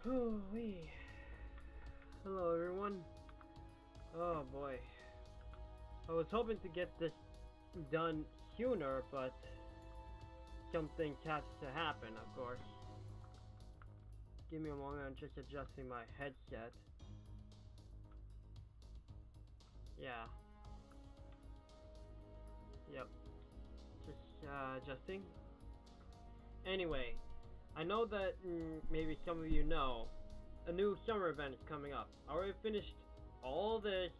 Wee. Hello everyone. Oh boy. I was hoping to get this done sooner, but something has to happen, of course. Give me a moment, I'm just adjusting my headset. Yeah. Yep. Just adjusting. Anyway, I know that maybe some of you know a new summer event is coming up. I already finished all this,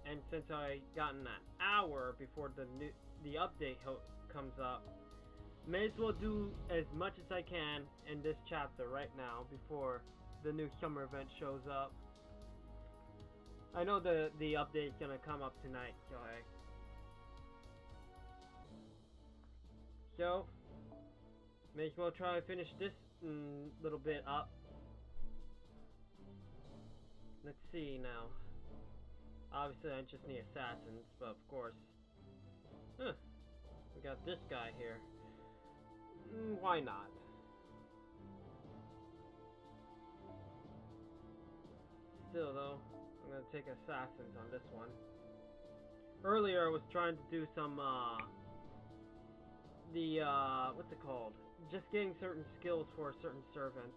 and since I got an hour before the update comes up, may as well do as much as I can in this chapter right now before the new summer event shows up. I know the update is gonna come up tonight, so may as well try to finish this little bit up. Let's see now. Obviously, I just need assassins, but of course, we got this guy here. Why not? Still, though, I'm gonna take assassins on this one. Earlier, I was trying to do some what's it called? Just getting certain skills for certain servants.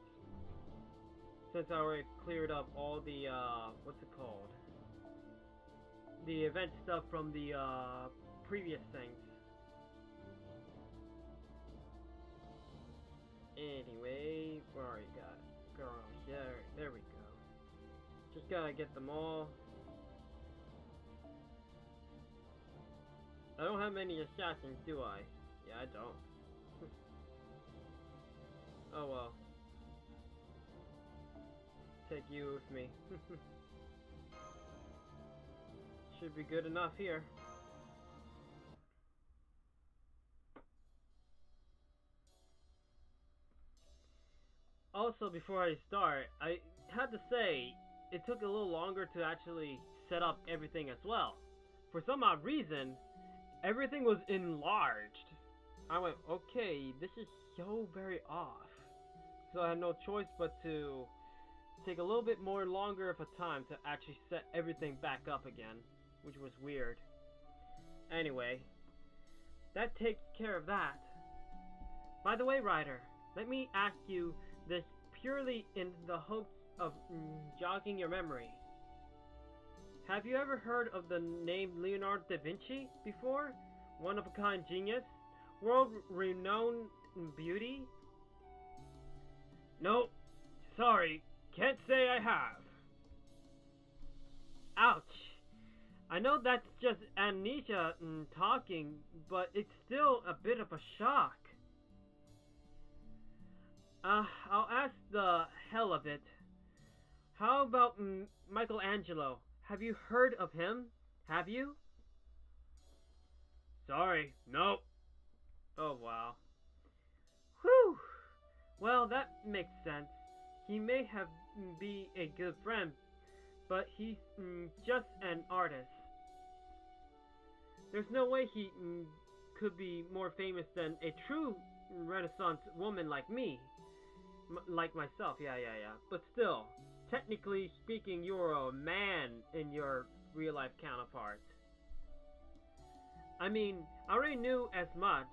Since I already cleared up all the what's it called? The event stuff from the previous things. Anyway, where are you guys? Girl, there we go. Just gotta get them all. I don't have many assassins, do I? Yeah, I don't. Oh well. Take you with me. Should be good enough here. Also, before I start, I had to say, it took a little longer to actually set up everything as well. For some odd reason, everything was enlarged. I went, okay, this is so very off. So I had no choice but to take a little bit more longer of a time to actually set everything back up again, which was weird. Anyway, that takes care of that. By the way, Ryder, let me ask you this purely in the hopes of jogging your memory. Have you ever heard of the name Leonardo da Vinci before? One-of-a-kind genius? World-renowned beauty? Nope. Sorry. Can't say I have. Ouch. I know that's just amnesia talking, but it's still a bit of a shock. I'll ask the hell of it. How about Michelangelo? Have you heard of him? Have you? Sorry, nope. Oh wow. Whew. Well, that makes sense. He may have be a good friend, but he's just an artist. There's no way he could be more famous than a true Renaissance woman like me. Like myself, yeah. But still, technically speaking, you're a man in your real-life counterpart. I mean, I already knew as much,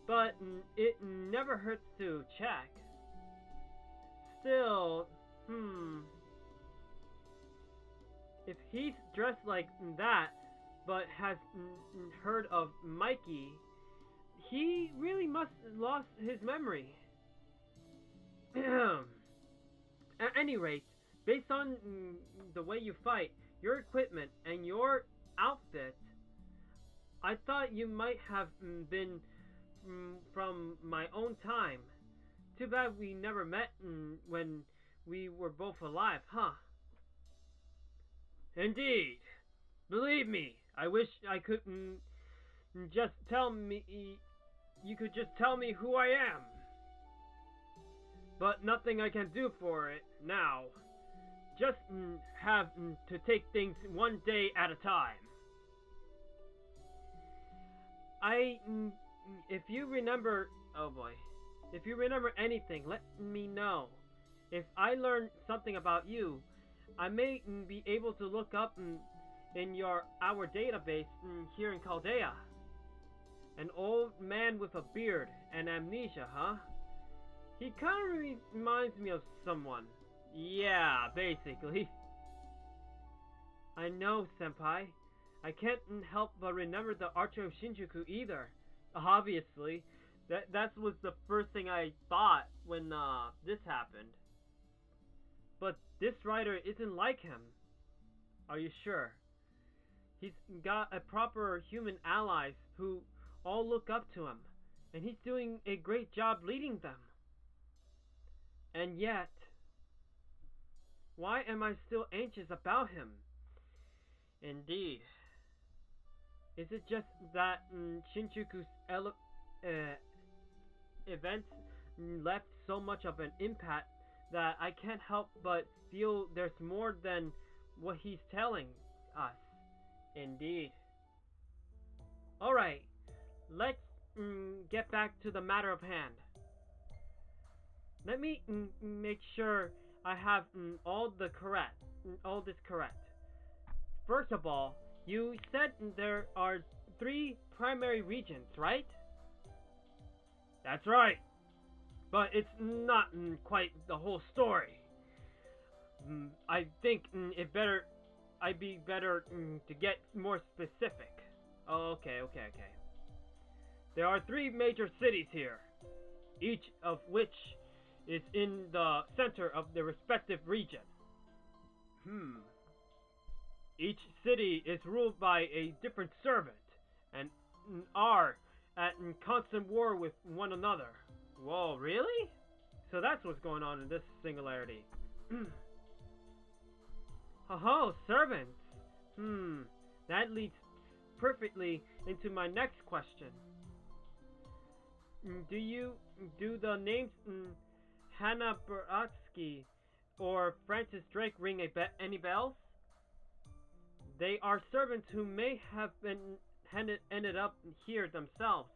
but it never hurts to check. Still, if he's dressed like that, but has heard of Mikey, he really must have lost his memory. At any rate, based on the way you fight, your equipment, and your outfit, I thought you might have been from my own time. Too bad we never met when we were both alive, huh? Indeed. Believe me, I wish I could just tell me... You could just tell me who I am. But nothing I can do for it now. Just have to take things one day at a time. If you remember... Oh boy. If you remember anything, let me know. If I learn something about you, I may be able to look up in our database here in Chaldea. An old man with a beard and amnesia, huh? He kind of reminds me of someone. Yeah, basically. I know, senpai. I can't help but remember the Archer of Shinjuku either. Obviously, that was the first thing I thought when this happened. But this writer isn't like him. Are you sure? He's got a proper human allies who all look up to him, and he's doing a great job leading them. And yet, why am I still anxious about him? Indeed. Is it just that Shinjuku's events left so much of an impact that I can't help but feel there's more than what he's telling us? Indeed. Alright, let's get back to the matter of hand. Let me make sure I have all this correct. First of all, you said there are 3 primary regions, right? That's right. But it's not quite the whole story. I think I'd be better to get more specific. Oh, okay. There are 3 major cities here, each of which is in the center of the respective region. Each city is ruled by a different servant, and are at constant war with one another. Whoa, really? So that's what's going on in this singularity. Oh, servants. That leads perfectly into my next question. Do the names Hannah Buratsky or Francis Drake ring any bells? They are servants who may have ended up here themselves.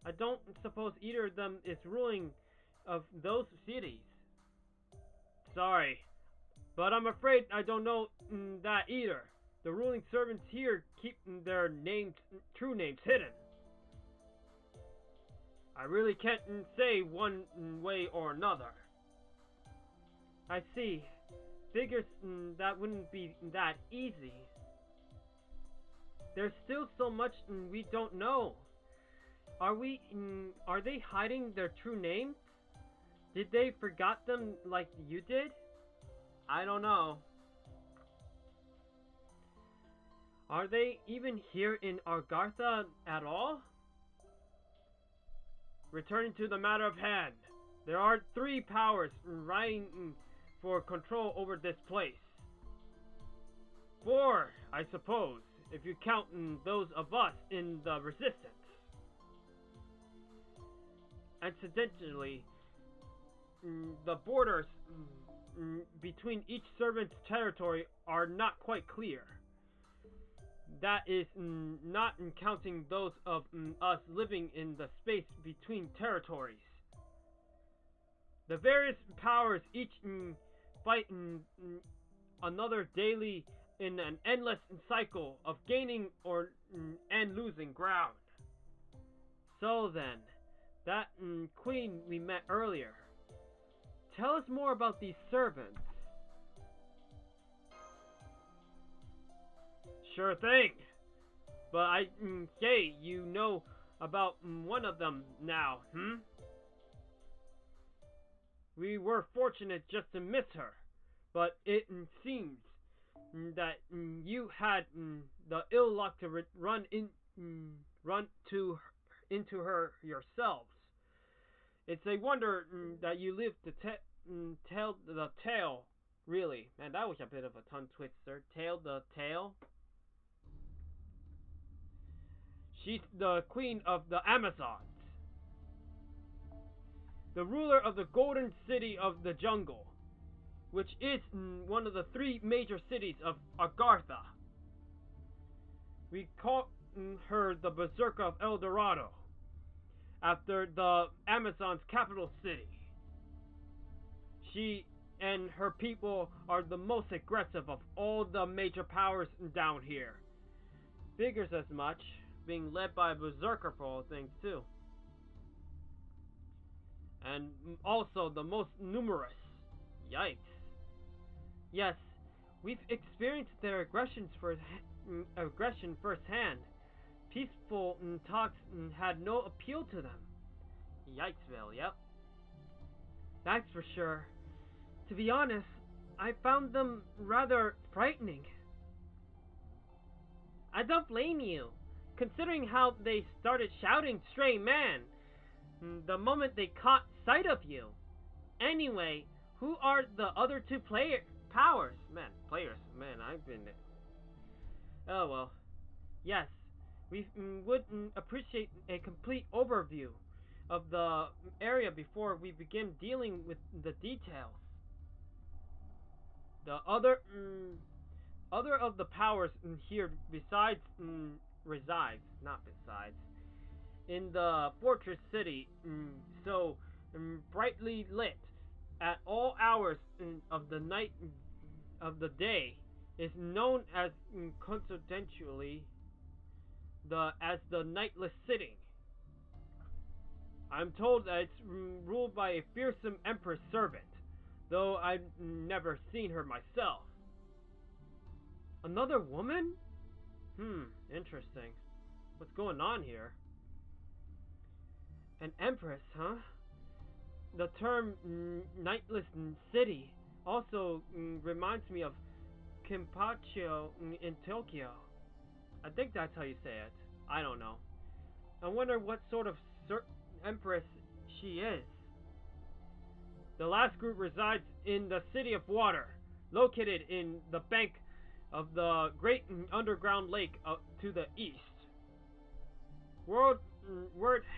I don't suppose either of them is ruling of those cities. Sorry, but I'm afraid I don't know that either. The ruling servants here keep their true names hidden. I really can't say one way or another. I see. Figures that wouldn't be that easy. There's still so much we don't know. Are they hiding their true names? Did they forgot them like you did? I don't know. Are they even here in Agartha at all? Returning to the matter of hand, there are 3 powers vying for control over this place. 4, I suppose, if you count those of us in the resistance. Incidentally, the borders between each servant's territory are not quite clear. That is not counting those of us living in the space between territories. The various powers each fight another daily in an endless cycle of gaining and losing ground. So then, that queen we met earlier. Tell us more about these servants. Sure thing. But you know about one of them now, We were fortunate just to miss her, but it seems that you had the ill luck to run into her yourselves. It's a wonder that you lived to tell the tale. Really, man, that was a bit of a tongue twister. Tell the tale. She's the queen of the Amazons, the ruler of the golden city of the jungle, which is one of the 3 major cities of Agartha. We call her the Berserker of El Dorado, after the Amazon's capital city. she and her people are the most aggressive of all the major powers down here. Figures as much, being led by a berserker for all things too. And also the most numerous. Yikes. Yes, we've experienced their aggression firsthand. Peaceful talks had no appeal to them. Yikesville, yep. That's for sure. To be honest, I found them rather frightening. I don't blame you, considering how they started shouting "Stray Man" the moment they caught sight of you. Anyway, who are the other two powers? Players. Man, I've been. Oh well. Yes, we would appreciate a complete overview of the area before we begin dealing with the details. The other of the powers here besides resides, not besides, in the fortress city, so brightly lit at all hours of the night of the day, is known as coincidentally the nightless city. I'm told that it's ruled by a fearsome empress servant, though I've never seen her myself. Another woman? Interesting. What's going on here? An empress, huh? The term nightless city also reminds me of Kimpacho in Tokyo. I think that's how you say it. I don't know. I wonder what sort of empress she is. The last group resides in the City of Water, located in the bank of the great underground lake to the east. Word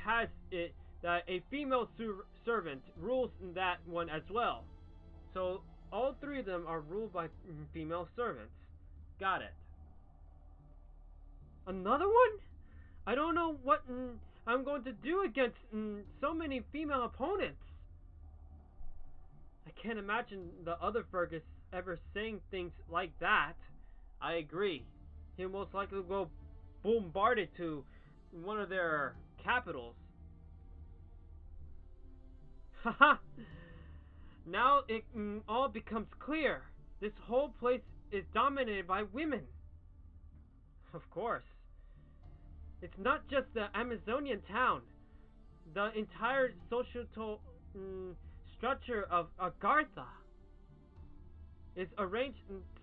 has it that a female servant rules that one as well. So all three of them are ruled by female servants. Got it. Another one? I don't know what I'm going to do against so many female opponents. I can't imagine the other Fergus ever saying things like that. I agree. He'll most likely go bombarded to one of their capitals. Haha! Now it all becomes clear. This whole place is dominated by women. Of course. It's not just the Amazonian town. The entire social structure of Agartha is arranged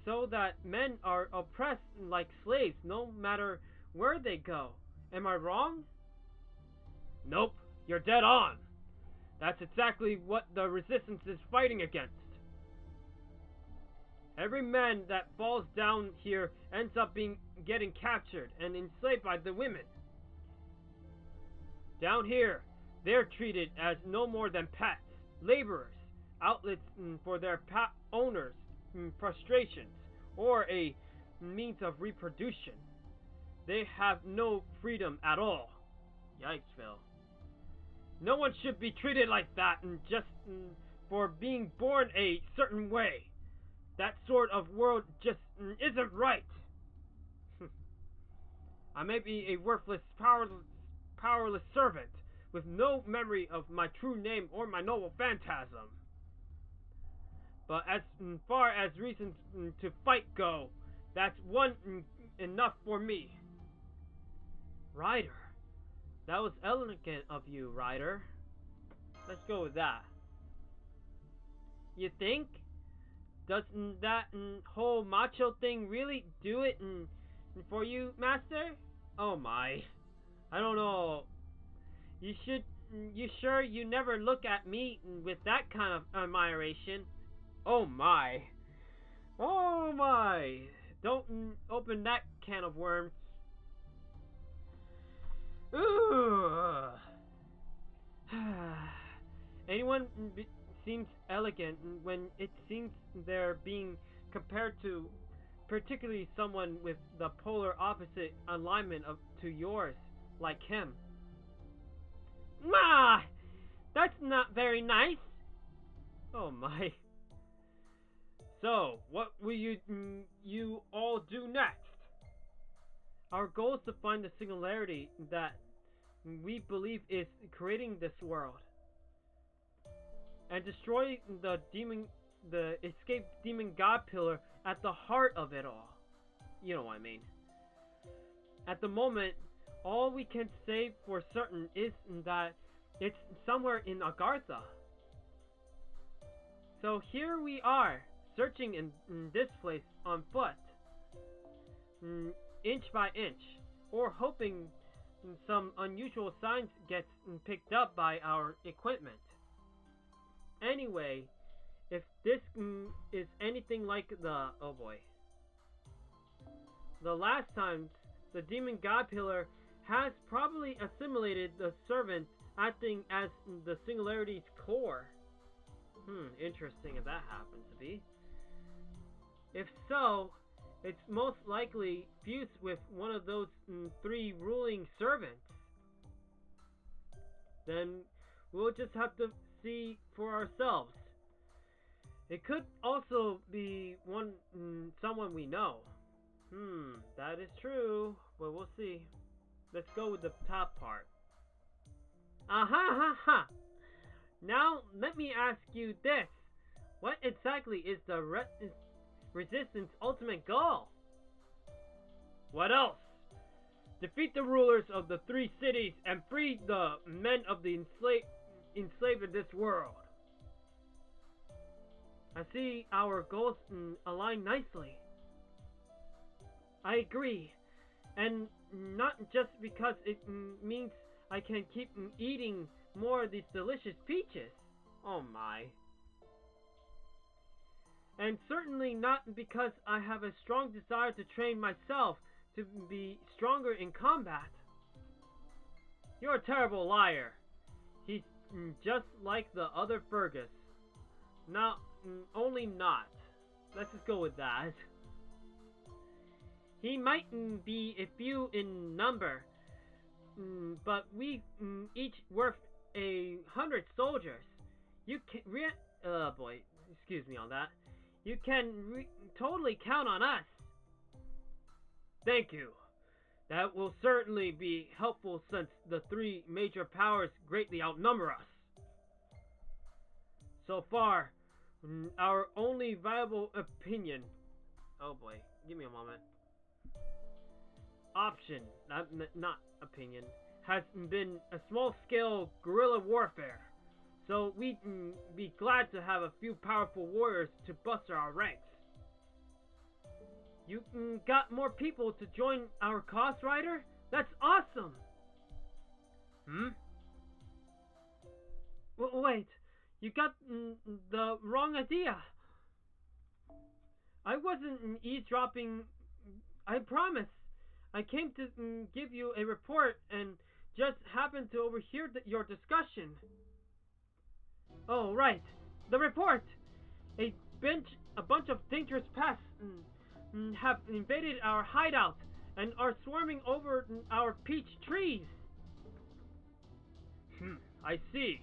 so that men are oppressed like slaves no matter where they go. Am I wrong? Nope, you're dead on. That's exactly what the resistance is fighting against. Every man that falls down here ends up getting captured and enslaved by the women. Down here, they're treated as no more than pets, laborers, outlets for their owners' frustrations, or a means of reproduction. They have no freedom at all. Yikesville. No one should be treated like that just for being born a certain way. That sort of world just isn't right. I may be a worthless, powerless servant with no memory of my true name or my noble phantasm. But as far as reasons to fight go, that's one enough for me. Ryder. That was elegant of you, Ryder. Let's go with that. You think? Doesn't that whole macho thing really do it for you, Master? Oh my. I don't know. You sure you never look at me with that kind of admiration? Oh my. Oh my. Don't open that can of worms. Ooh. Anyone seems elegant when it seems they're being compared to particularly someone with the polar opposite alignment to yours, like him. Ma! That's not very nice. Oh my. So, what will you all do next? Our goal is to find the singularity that we believe is creating this world and destroy the escaped demon god pillar at the heart of it all. You know what I mean. At the moment, all we can say for certain is that it's somewhere in Agartha. So here we are, searching in this place on foot, inch by inch, or hoping some unusual signs gets picked up by our equipment. Anyway, if this is anything like oh boy, the last time, the demon god pillar has probably assimilated the servant, acting as the singularity's core. Interesting if that happens to be. If so, it's most likely fused with one of those three ruling servants. Then we'll just have to see for ourselves. It could also be someone we know. That is true, but we'll see. Let's go with the top part. Aha ha ha! Now let me ask you this. What exactly is the Resistance ultimate goal? What else? Defeat the rulers of the three cities and free the men of the enslaved in this world. I see our goals align nicely. I agree. And not just because it means I can keep eating more of these delicious peaches. Oh my. And certainly not because I have a strong desire to train myself to be stronger in combat. You're a terrible liar. He's just like the other Fergus. Not only not. Let's just go with that. He might be a few in number, but we each worth 100 soldiers. You can boy, excuse me on that. You can totally count on us. Thank you. That will certainly be helpful since the three major powers greatly outnumber us. So far, our only viable opinion. Oh boy, give me a moment. Option, not opinion, has been a small-scale guerrilla warfare. So we'd be glad to have a few powerful warriors to bolster our ranks. You got more people to join our cause, Ryder? That's awesome! Wait, you got the wrong idea. I wasn't eavesdropping, I promise. I came to give you a report and just happened to overhear your discussion. Oh, right. The report! A bunch of dangerous pests have invaded our hideout and are swarming over our peach trees. I see.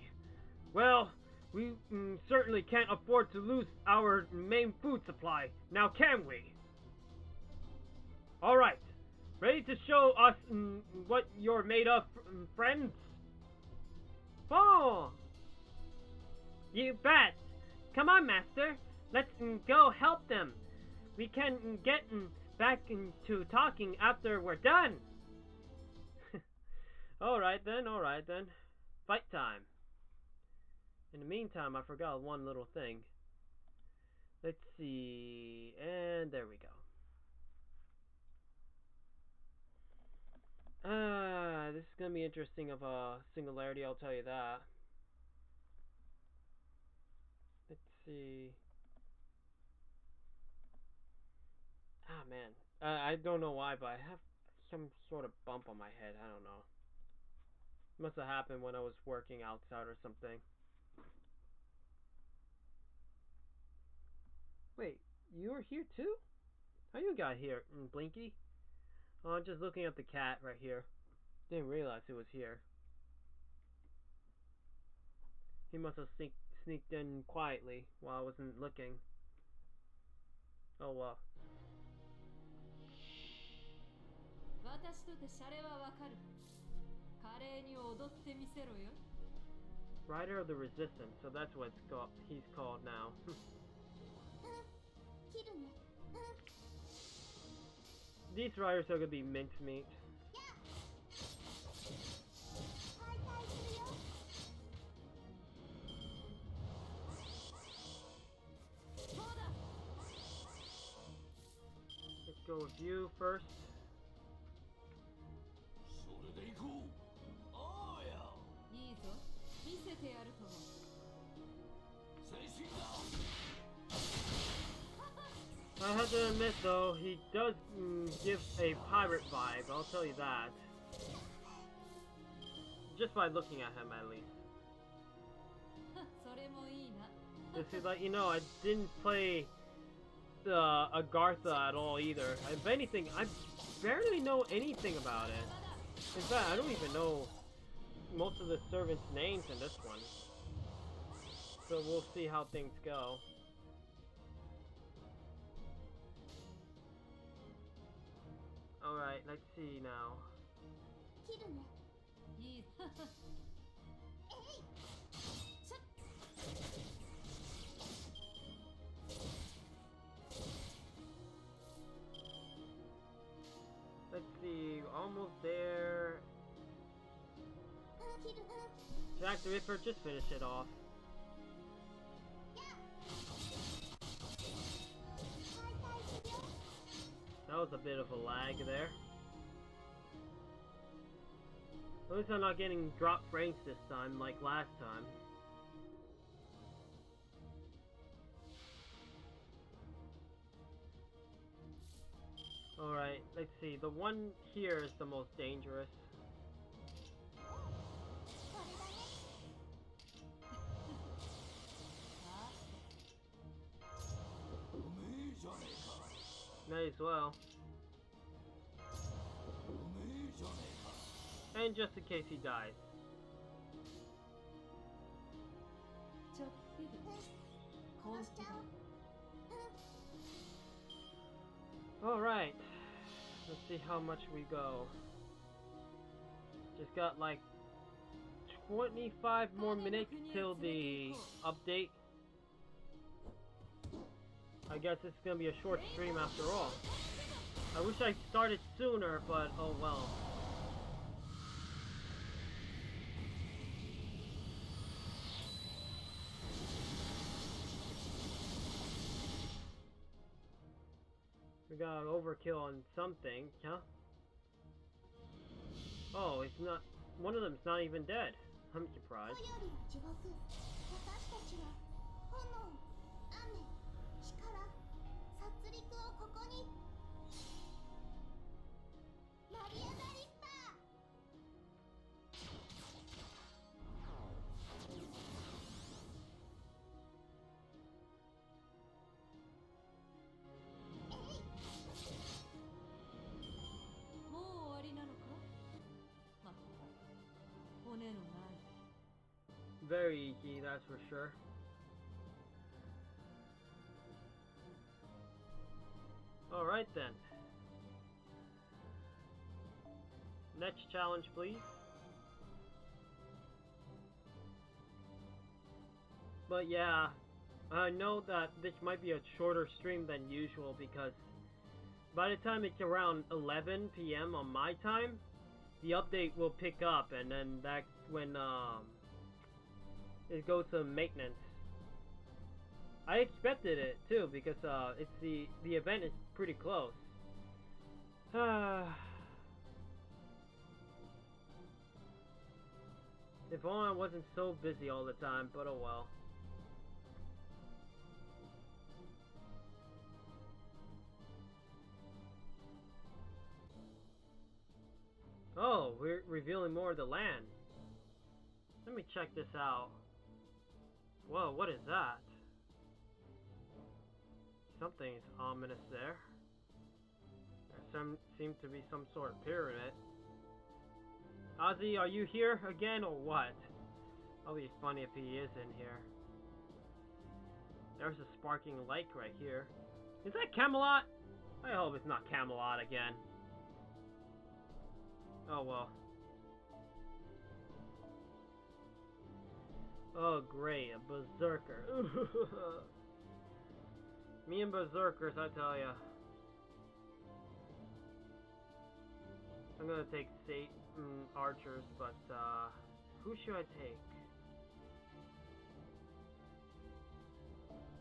Well, we certainly can't afford to lose our main food supply, now can we? Alright. Ready to show us what you're made of, friends? Oh! You bet! Come on, Master. Let's go help them. We can get back into talking after we're done. Alright then. Fight time. In the meantime, I forgot one little thing. Let's see. And there we go. This is going to be interesting of a singularity, I'll tell you that. Let's see. Man. I don't know why, but I have some sort of bump on my head. I don't know. Must have happened when I was working outside or something. Wait, you're here too? How you got here, Blinky? Oh, I'm just looking at the cat right here. Didn't realize it was here. He must have sneaked in quietly while I wasn't looking. Oh well. 私とてシャレはわかる。華麗に踊ってみせろよ。Rider of the Resistance, so that's what he's called now. These riders are gonna be mincemeat. Let's go with you first. それで行こう。ああや。いいぞ、見せてやるとも。精神だ。I have to admit though, he does give a pirate vibe, I'll tell you that. Just by looking at him at least. それもいいな。 Just to let you know, I didn't play Agartha at all either. If anything, I barely know anything about it. In fact, I don't even know most of the servants' names in this one. So we'll see how things go. Alright, let's see now. いい。Let's see, almost there. Jack the Ripper, just finish it off. That was a bit of a lag there. At least I'm not getting drop frames this time, like last time. Alright, let's see. The one here is the most dangerous. May as well. And just in case he dies. Alright. Let's see how much we go. Just got like 25 more minutes till the update. I guess it's gonna be a short stream after all. I wish I started sooner, but oh well. We got an overkill on something, huh? Oh, it's not. One of them's not even dead. I'm surprised. Very easy, that's for sure. Alright then. Next challenge, please. But yeah, I know that this might be a shorter stream than usual because by the time it's around 11 p.m. on my time, the update will pick up, and then that's when it goes to maintenance. I expected it too because it's the event is pretty close. If only I wasn't so busy all the time, but oh well. Oh, we're revealing more of the land. Let me check this out. Whoa, what is that? Something's ominous there. There seems to be some sort of pyramid. Ozzy, are you here again or what? That'll be funny if he is in here. There's a sparking light right here. Is that Camelot? I hope it's not Camelot again. Oh well. Oh great, a berserker. Me and berserkers, I tell ya. I'm gonna take archers, but who should I take?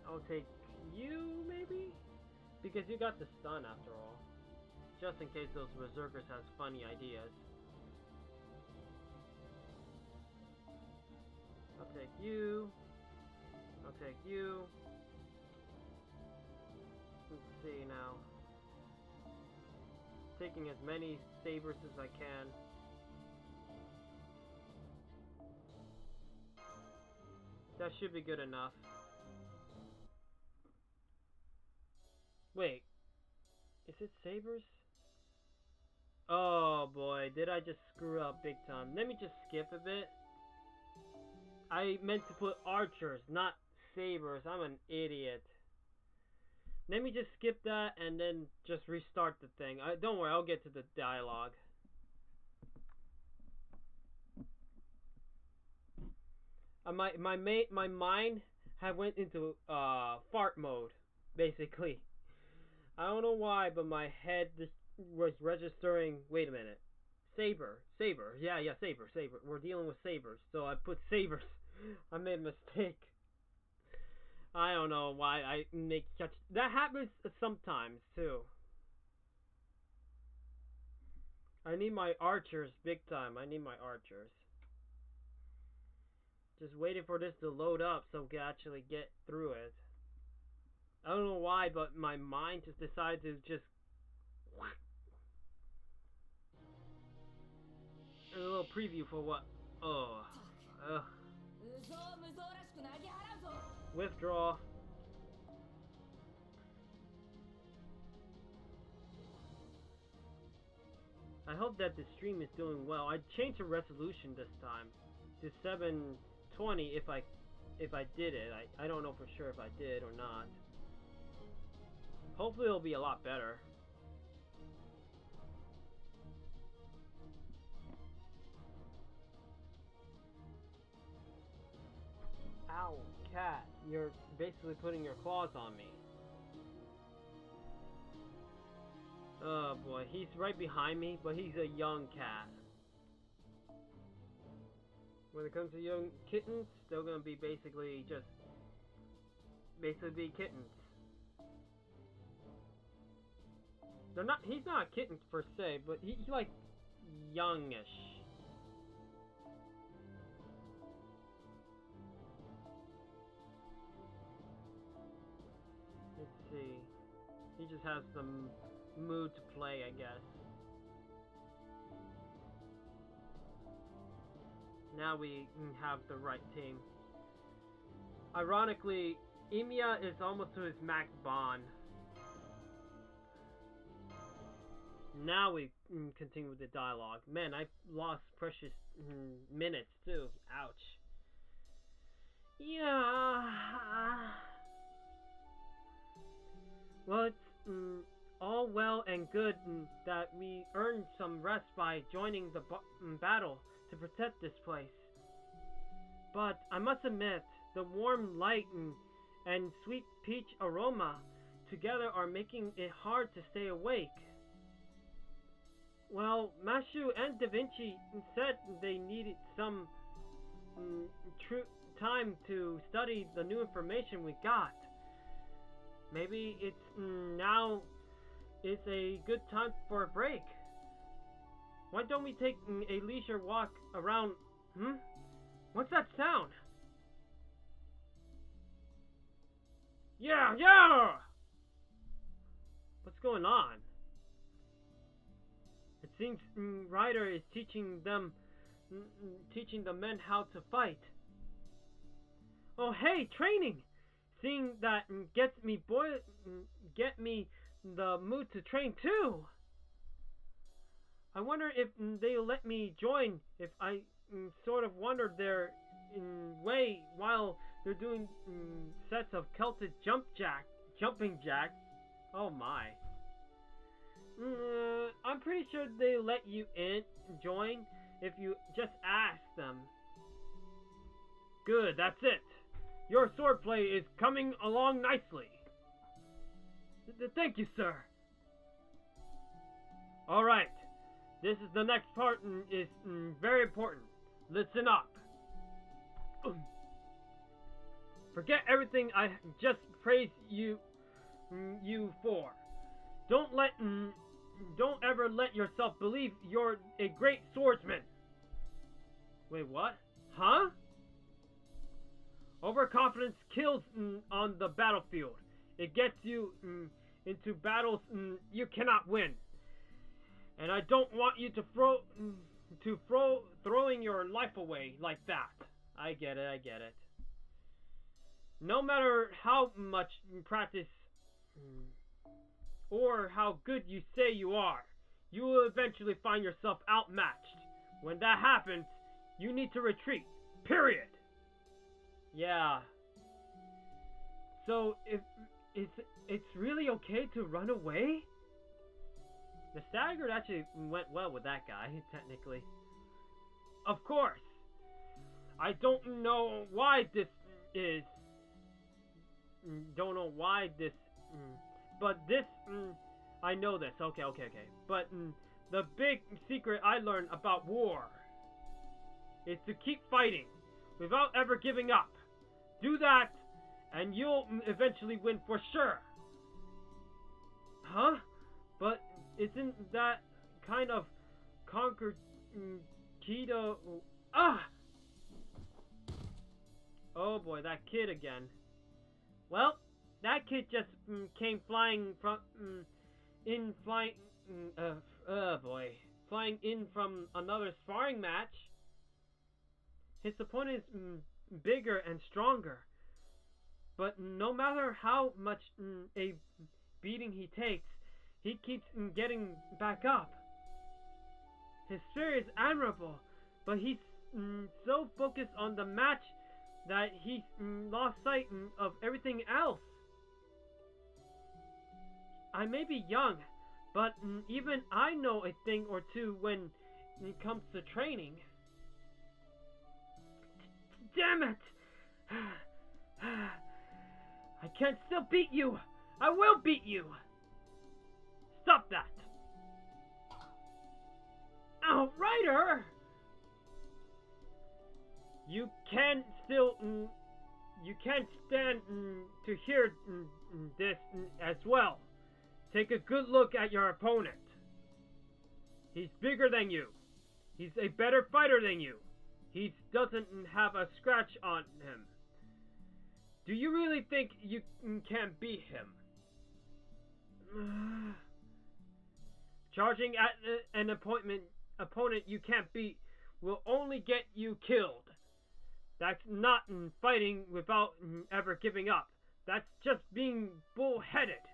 I'll take you, maybe? Because you got the stun after all. Just in case those berserkers has funny ideas. I'll take you. I'll take you. Let's see now. Taking as many sabers as I can. That should be good enough. Wait. Is it sabers? Oh boy, did I just screw up big time. Let me just skip a bit. I meant to put archers, not sabers. I'm an idiot. Let me just skip that and then just restart the thing. Don't worry, I'll get to the dialogue. My mind had went into fart mode, basically. I don't know why, but my head just was registering. Wait a minute, saber, yeah, saber. We're dealing with sabers, so I put sabers. I made a mistake. I don't know why I make such. That happens sometimes too. I need my archers big time. I need my archers. Just waiting for this to load up so we can actually get through it. I don't know why, but my mind just decided to just. A little preview for what? Oh. Withdraw. I hope that the stream is doing well. I changed the resolution this time to 720 if I did it. I don't know for sure if I did or not. Hopefully it'll be a lot better. Ow, cat. You're basically putting your claws on me. Oh boy, he's right behind me, but he's a young cat. When it comes to young kittens, they're gonna be basically be kittens. They're not. He's not a kitten per se, but he's like youngish. Let's see. He just has some mood to play, I guess. Now we have the right team. Ironically, Emiya is almost to his max bond. Now we continue with the dialogue. Man, I lost precious minutes too. Ouch. Yeah. Well, it's all well and good that we earned some rest by joining the battle to protect this place. But I must admit, the warm light and sweet peach aroma together are making it hard to stay awake. Well, Mashu and Da Vinci said they needed some time to study the new information we got. Maybe it's now is a good time for a break. Why don't we take a leisure walk around? What's that sound? Yeah! What's going on? It seems Ryder is teaching the men how to fight. Oh hey, training! Seeing that gets me the mood to train too. I wonder if they'll let me join if I sort of wander their way while they're doing sets of Celtic jumping jack. Oh my. I'm pretty sure they let you join if you just ask them. Good, that's it. Your swordplay is coming along nicely. Thank you, sir. Alright, this is the next part and is very important. Listen up. Forget everything I just praised you for. Don't ever let yourself believe you're a great swordsman. Wait, what? Huh? Overconfidence kills on the battlefield. It gets you into battles you cannot win. And I don't want you to throwing your life away like that. I get it. No matter how much practice or how good you say you are, you will eventually find yourself outmatched. When that happens, you need to retreat. Period. Yeah. So if it's really okay to run away? The staggered actually went well with that guy, technically. Of course. I don't know why this is. Don't know why this. But this. I know this. Okay. But the big secret I learned about war is to keep fighting without ever giving up. Do that, and you'll eventually win for sure. Huh? But isn't that kind of conquered keto? Oh boy, that kid again. Well, that kid just came flying from flying in from another sparring match. His opponent is bigger and stronger, but no matter how much a beating he takes, he keeps getting back up. His spirit is admirable, but he's so focused on the match that he's lost sight of everything else. I may be young, but even I know a thing or two when it comes to training. Damn it! I can still beat you! I will beat you! Stop that! Oh, Ryder! You can still. You can't stand to hear this as well. Take a good look at your opponent. He's bigger than you. He's a better fighter than you. He doesn't have a scratch on him. Do you really think you can beat him? Charging at an opponent you can't beat will only get you killed. That's not fighting without ever giving up. That's just being bullheaded.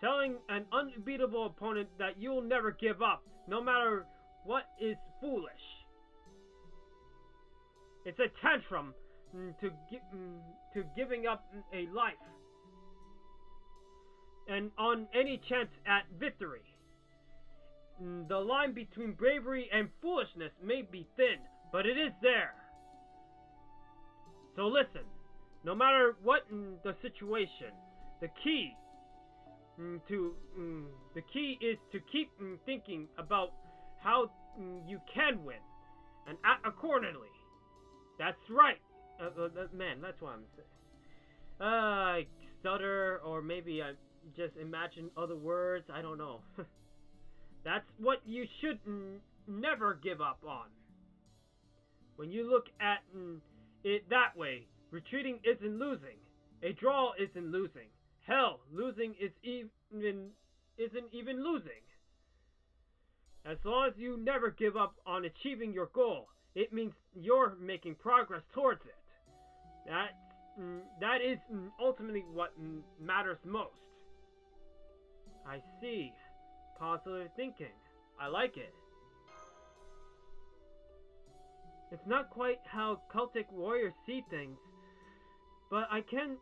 Telling an unbeatable opponent that you'll never give up, no matter what, is foolish. It's a tantrum to giving up a life, and on any chance at victory. The line between bravery and foolishness may be thin, but it is there. So listen, no matter what the situation, the key is to keep thinking about how you can win and act accordingly. That's right. Man, that's what I'm saying. I stutter, or maybe I just imagine other words. I don't know. That's what you should never give up on. When you look at it that way, retreating isn't losing. A draw isn't losing. Hell, losing isn't even losing. As long as you never give up on achieving your goal, it means you're making progress towards it. That is ultimately what matters most. I see. Positive thinking. I like it. It's not quite how cultic warriors see things, but I can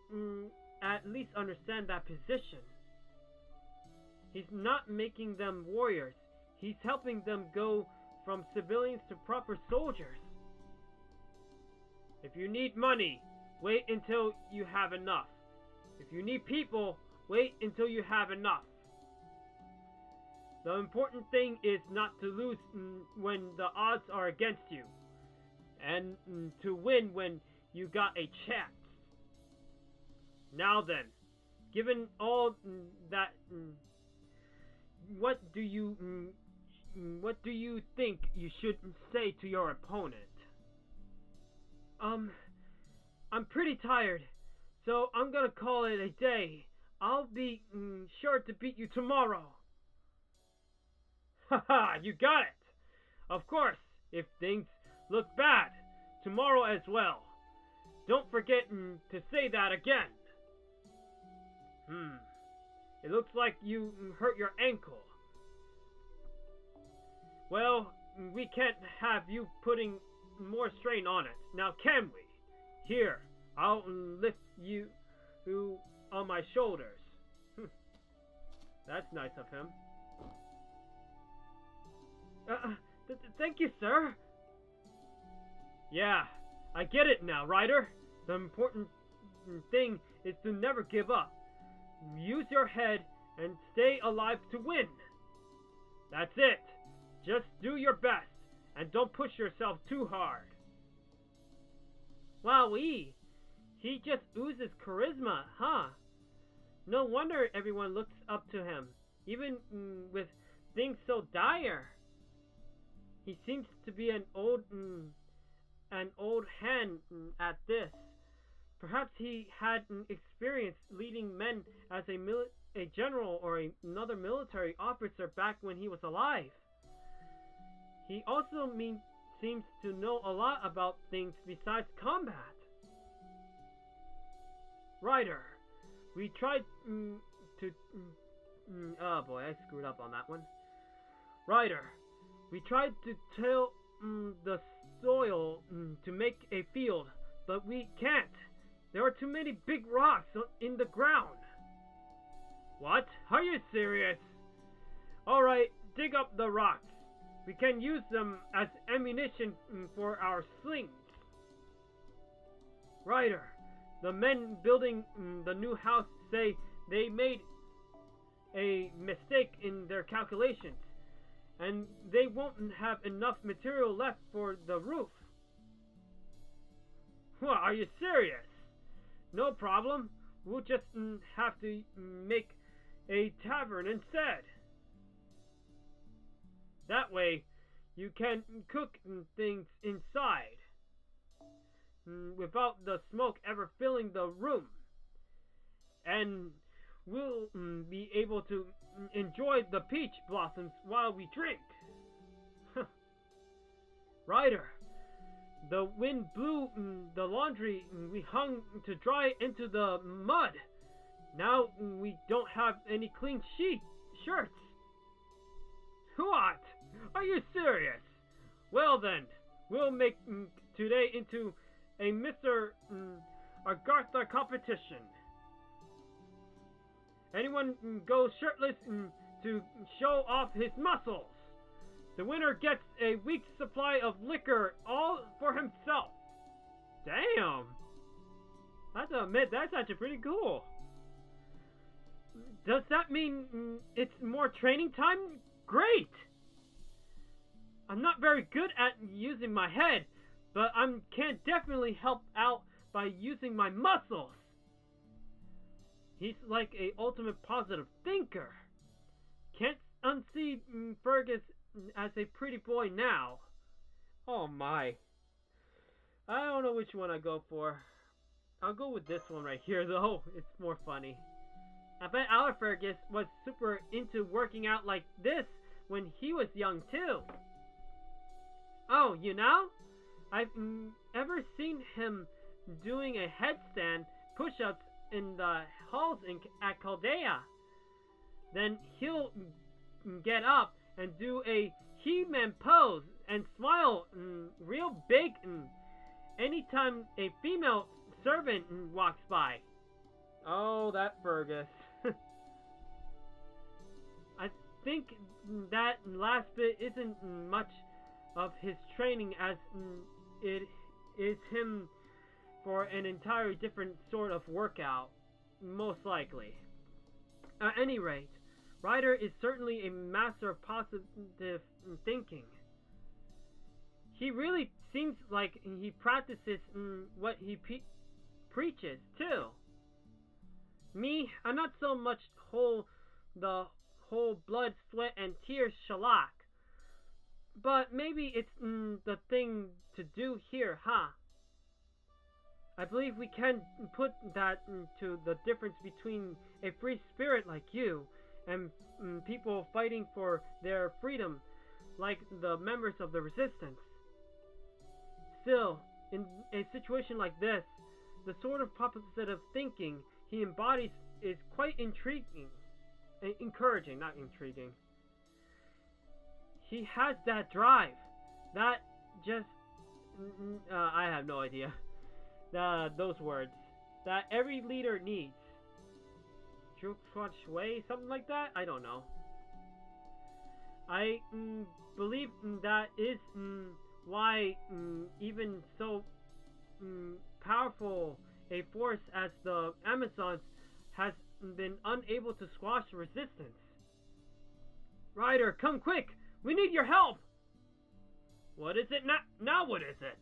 at least understand that position. He's not making them warriors. He's helping them go from civilians to proper soldiers. If you need money, wait until you have enough. If you need people, wait until you have enough. The important thing is not to lose when the odds are against you, and to win when you got a chance. Now then, given all that, what do you think you should say to your opponent? I'm pretty tired, so I'm gonna call it a day. I'll be sure to beat you tomorrow. Haha, you got it! Of course, if things look bad, tomorrow as well. Don't forget to say that again. It looks like you hurt your ankle. Well, we can't have you putting more strain on it, now can we? Here, I'll lift you on my shoulders. That's nice of him. Thank you, sir. Yeah, I get it now, Ryder. The important thing is to never give up. Use your head and stay alive to win. That's it. Just do your best and don't push yourself too hard. Wowee, he just oozes charisma, huh? No wonder everyone looks up to him, even with things so dire. He seems to be an old hand at this. Perhaps he had experience leading men as a general or another military officer back when he was alive. He also seems to know a lot about things besides combat. Ryder, we tried to... oh boy, I screwed up on that one. Ryder, we tried to till the soil to make a field, but we can't. There are too many big rocks in the ground. What? Are you serious? Alright, dig up the rocks. We can use them as ammunition for our slings. Ryder, the men building the new house say they made a mistake in their calculations, and they won't have enough material left for the roof. What, are you serious? No problem. We'll just have to make a tavern instead. That way, you can cook things inside without the smoke ever filling the room. And we'll be able to enjoy the peach blossoms while we drink. Ryder, the wind blew the laundry we hung to dry into the mud. Now we don't have any clean shirts. What? Are you serious? Well then, we'll make today into a Mr. Agartha competition. Anyone goes shirtless to show off his muscles. The winner gets a week's supply of liquor all for himself. Damn! I have to admit, that's actually pretty cool. Does that mean it's more training time? Great! I'm not very good at using my head, but I can definitely help out by using my muscles. He's like a ultimate positive thinker. Can't unsee Fergus as a pretty boy now. Oh my. I don't know which one I go for. I'll go with this one right here though. It's more funny. I bet our Fergus was super into working out like this when he was young too. Oh, you know? I've ever seen him doing a headstand push-ups in the halls at Caldea. Then he'll get up and do a He-Man pose and smile real big anytime a female servant walks by. Oh, that Fergus. I think that last bit isn't much of his training as it is him for an entirely different sort of workout, most likely. At any rate, Ryder is certainly a master of positive thinking. He really seems like he practices what he preaches, too. Me, I'm not so much the whole blood, sweat, and tears shellac. But maybe it's the thing to do here, huh? I believe we can put that to the difference between a free spirit like you and people fighting for their freedom like the members of the resistance. Still, in a situation like this, the sort of positive thinking he embodies is quite encouraging, not intriguing. He has that drive, that just, I have no idea, those words, that every leader needs. Shui, something like that? I don't know. I believe that is why even so powerful a force as the Amazons has been unable to squash the resistance. Ryder, come quick! We need your help! What is it now? What is it?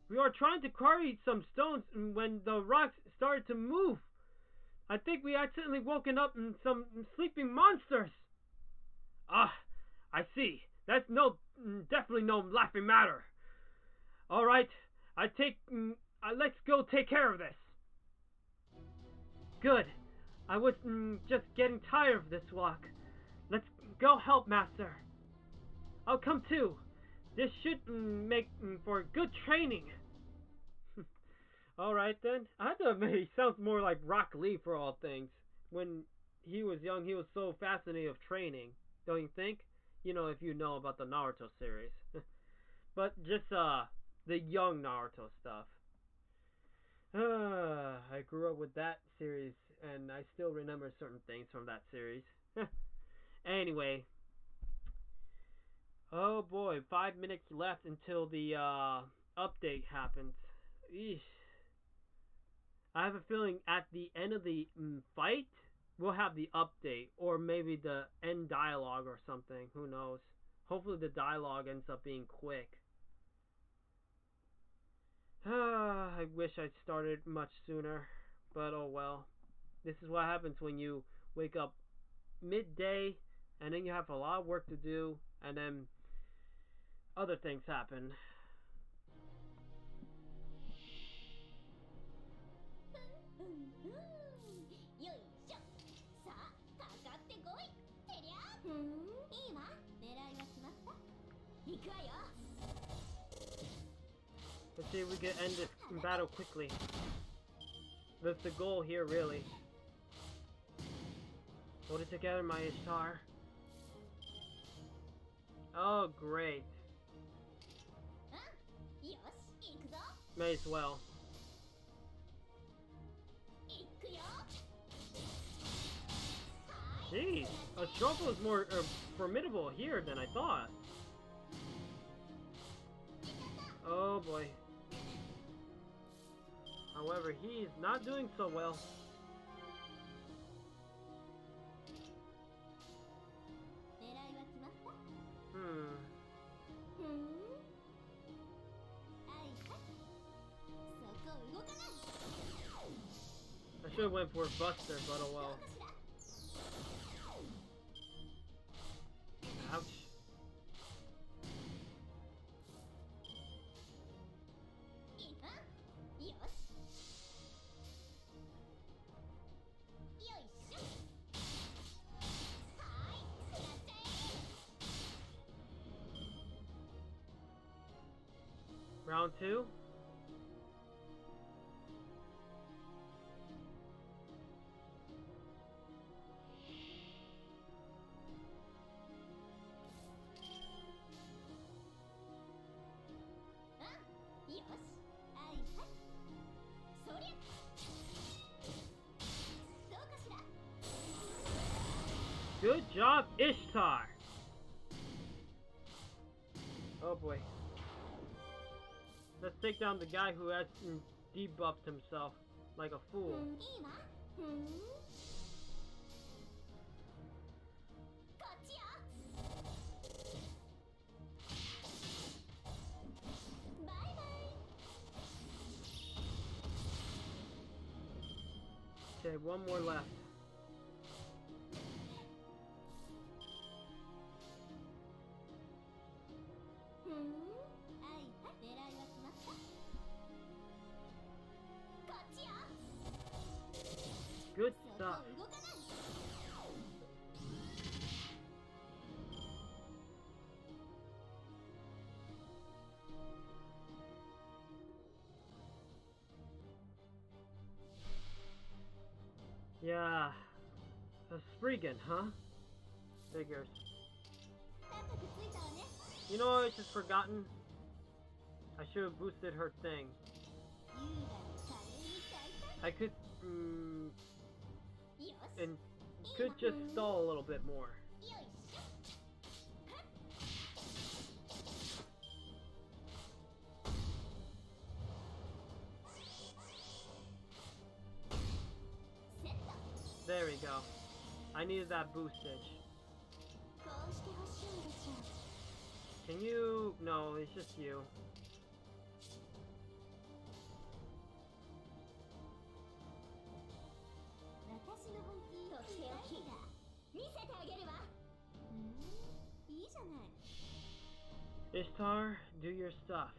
We are trying to carry some stones when the rocks started to move. I think we accidentally woken up some sleeping monsters. Ah, I see. That's definitely no laughing matter. All right, let's go take care of this. Good. I was just getting tired of this walk. Let's go help, Master. I'll come too. This should make for good training. Alright then. I have to admit, he sounds more like Rock Lee for all things. When he was young, he was so fascinated with training. Don't you think? You know, if you know about the Naruto series. But just the young Naruto stuff. I grew up with that series, and I still remember certain things from that series. Anyway. Oh boy, 5 minutes left until the update happens. Eesh. I have a feeling at the end of the fight, we'll have the update, or maybe the end dialogue or something. Who knows? Hopefully the dialogue ends up being quick. I wish I'd started much sooner, but oh well. This is what happens when you wake up midday, and then you have a lot of work to do, and then other things happen. Let's see if we can end this battle quickly. That's the goal here, really. Hold it together, my Ishtar. Oh, great. May as well. Jeez, a struggle is more formidable here than I thought. Oh boy. However, he's not doing so well. I should have went for Buster, but oh well. Ouch. Round 2. Good job, Ishtar! Oh boy. Let's take down the guy who has debuffed himself like a fool. いいわふんこっちよバイバイ Okay, one more left. ふんはい狙いは決まったこっちよ Good そ stuff. こ動かない Yeah. A Spriggan, huh? Figures. 高くついたわね You know what I just forgotten? I should have boosted her thing. 優雅に華麗に大胆 I could, よし and could just stall a little bit more. よいしょはっセット There we go. I needed that boostage. こうしてほしいんでしょ Can you? No, it's just you. 私の本気とっておきだ見せてあげるわいいじゃない Ishtar, do your stuff.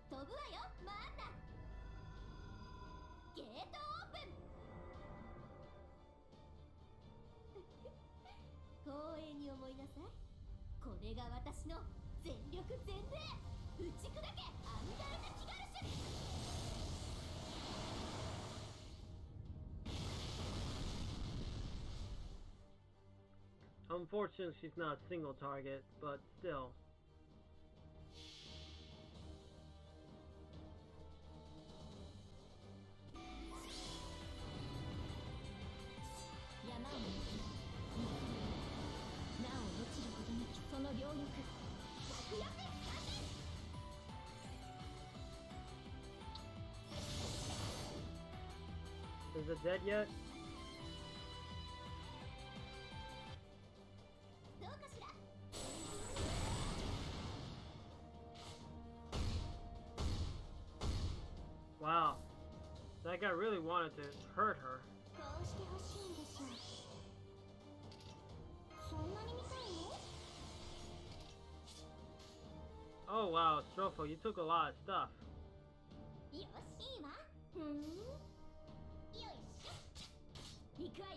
飛ぶわよマンダゲートオープン光栄に思いなさいこれが私の全力全霊打ち砕けアンダルテ・キガルシュ Unfortunately, she's not a single target, but still. 山を登りなお落ちることなきその両翼着翼開始 Is it dead yet? どうかしら Wow. That guy really wanted to hurt her. こうしてほしいんでしょうそんなに見たいの Oh wow, Strofo, you took a lot of stuff. よしいいわふんよいしょ行くわよ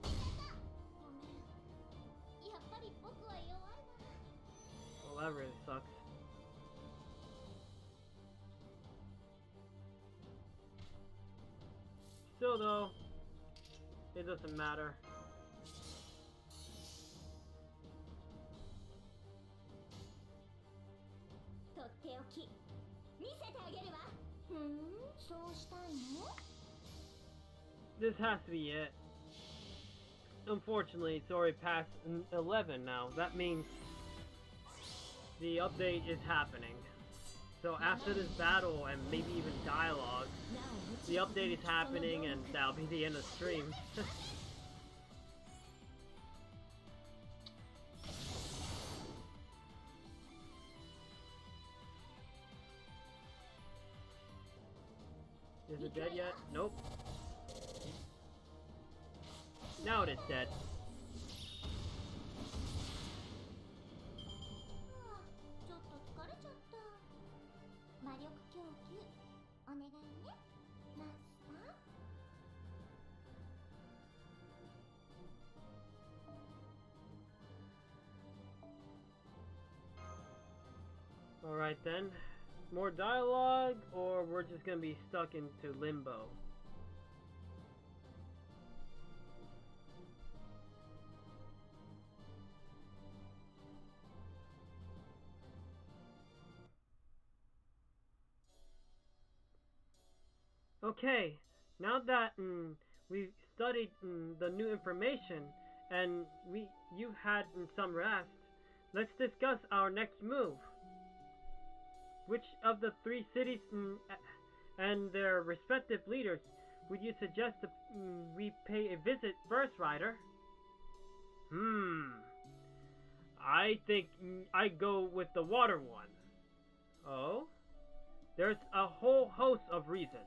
いたごめんやっぱり僕は弱いな Well, that really sucks. Still though, it doesn't matter. とっておき見せてあげるわふんそうしたいの This has to be it. Unfortunately, it's already past 11 now. That means the update is happening. So after this battle and maybe even dialogue, なお落ち the ることな update き is その happening 両 and 翼 that'll be the end of the stream. Is it dead yet? Nope. Now it is dead. はあちょっと疲れちゃった魔力供給お願いねマスター Alright then. More dialogue, or we're just gonna be stuck into limbo? Okay, now that we've studied the new information and you had some rest, let's discuss our next move. Which of the three cities and their respective leaders would you suggest we pay a visit first, Ryder? I think I go with the water one. Oh? There's a whole host of reasons,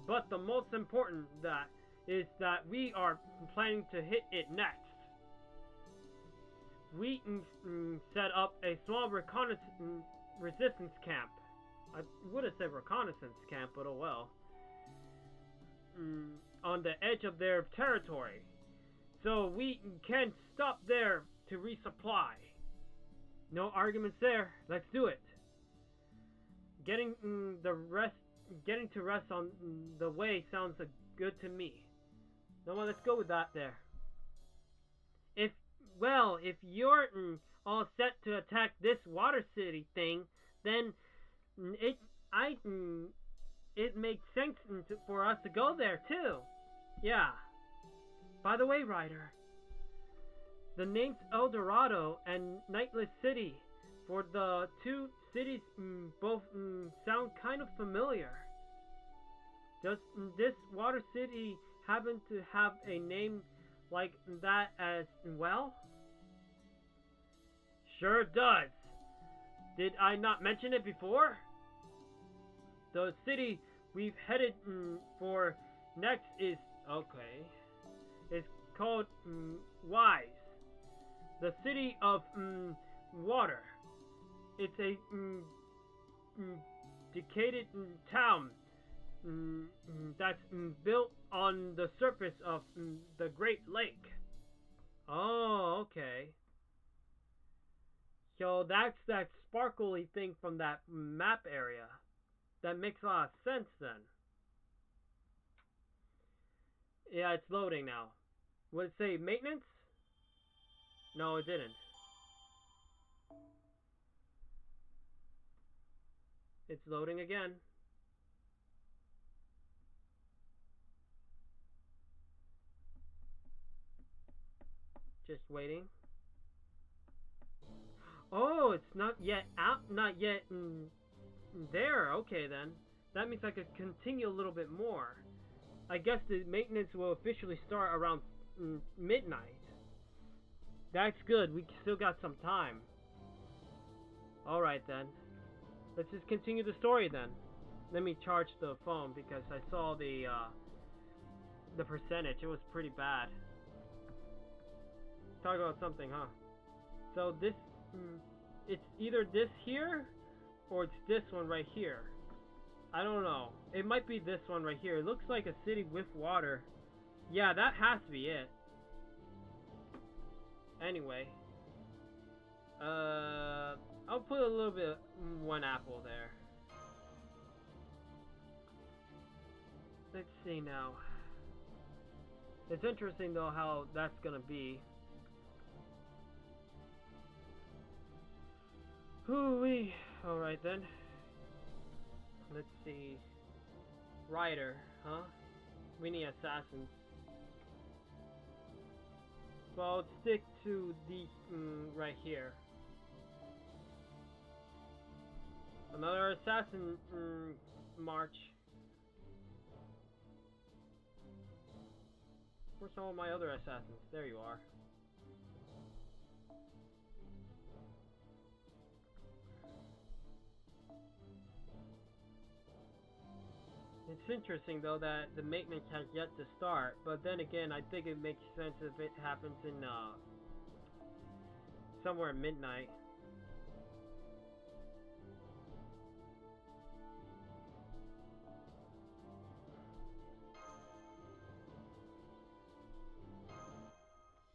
but the most important that is that we are planning to hit it next. We set up a small resistance camp. I would have said reconnaissance camp, but oh well. On the edge of their territory. So we can stop there to resupply. No arguments there. Let's do it. Getting to rest on the way sounds good to me. No, well, let's go with that there. If you're all set to attack this water city thing, then it makes sense for us to go there too. Yeah. By the way, Ryder, the names El Dorado and Nightless City for the two cities both sound kind of familiar. Does this water city happen to have a name like that as well? Sure does. Did I not mention it before? The city we've headed for next is called Wise, the city of water. It's a decayed town that's built on the surface of the Great Lake. Oh, okay. So that's that sparkly thing from that map area. That makes a lot of sense then. Yeah, it's loading now. Would it say maintenance? No, it didn't. It's loading again. Just waiting. Oh, it's not yet out, not yet there. Okay then. That means I could continue a little bit more. I guess the maintenance will officially start around midnight. That's good. We still got some time. Alright then. Let's just continue the story then. Let me charge the phone because I saw the percentage. It was pretty bad. Talk about something, huh? So this, it's either this here or it's this one right here. I don't know. It might be this one right here. It looks like a city with water. Yeah, that has to be it. Anyway. I'll put a little bit, one apple there. Let's see now. It's interesting though how that's gonna be. Hoo-wee. Alright then. Let's see. Ryder, huh? We need assassins. So I'll stick to these right here. Another assassin march. Where's all my other assassins? There you are. It's interesting though that the maintenance has yet to start, but then again I think it makes sense if it happens in somewhere midnight.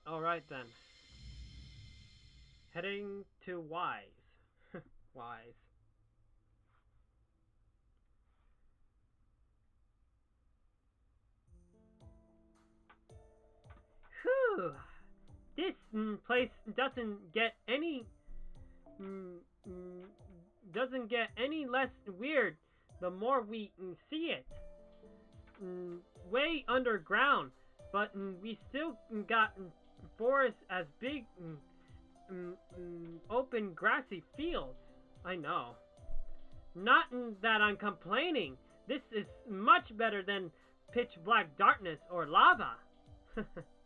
Alright then. Heading to Wise. Wise. Whew. This place doesn't get any less weird the more we see it. way underground, but we still got forests as big open grassy fields. I know. Not that I'm complaining. This is much better than pitch black darkness or lava.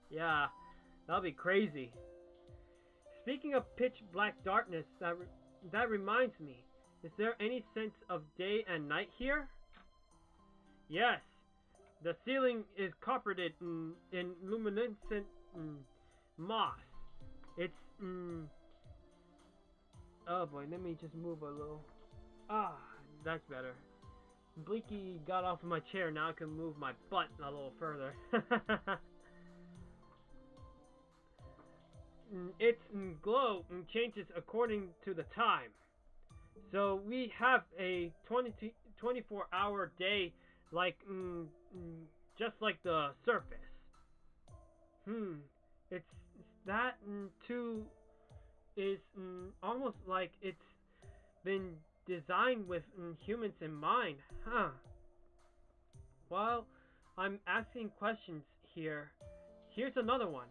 Yeah, that'll be crazy. Speaking of pitch black darkness, that reminds me. Is there any sense of day and night here? Yes. The ceiling is carpeted in luminescent moss. It's oh boy, let me just move a little. Ah, that's better. Blinky got off of my chair, now I can move my butt a little further. Its glow changes according to the time. So we have a 24-hour day, like just like the surface. It's that too is almost like it's been designed with humans in mind, huh? While I'm asking questions here, here's another one.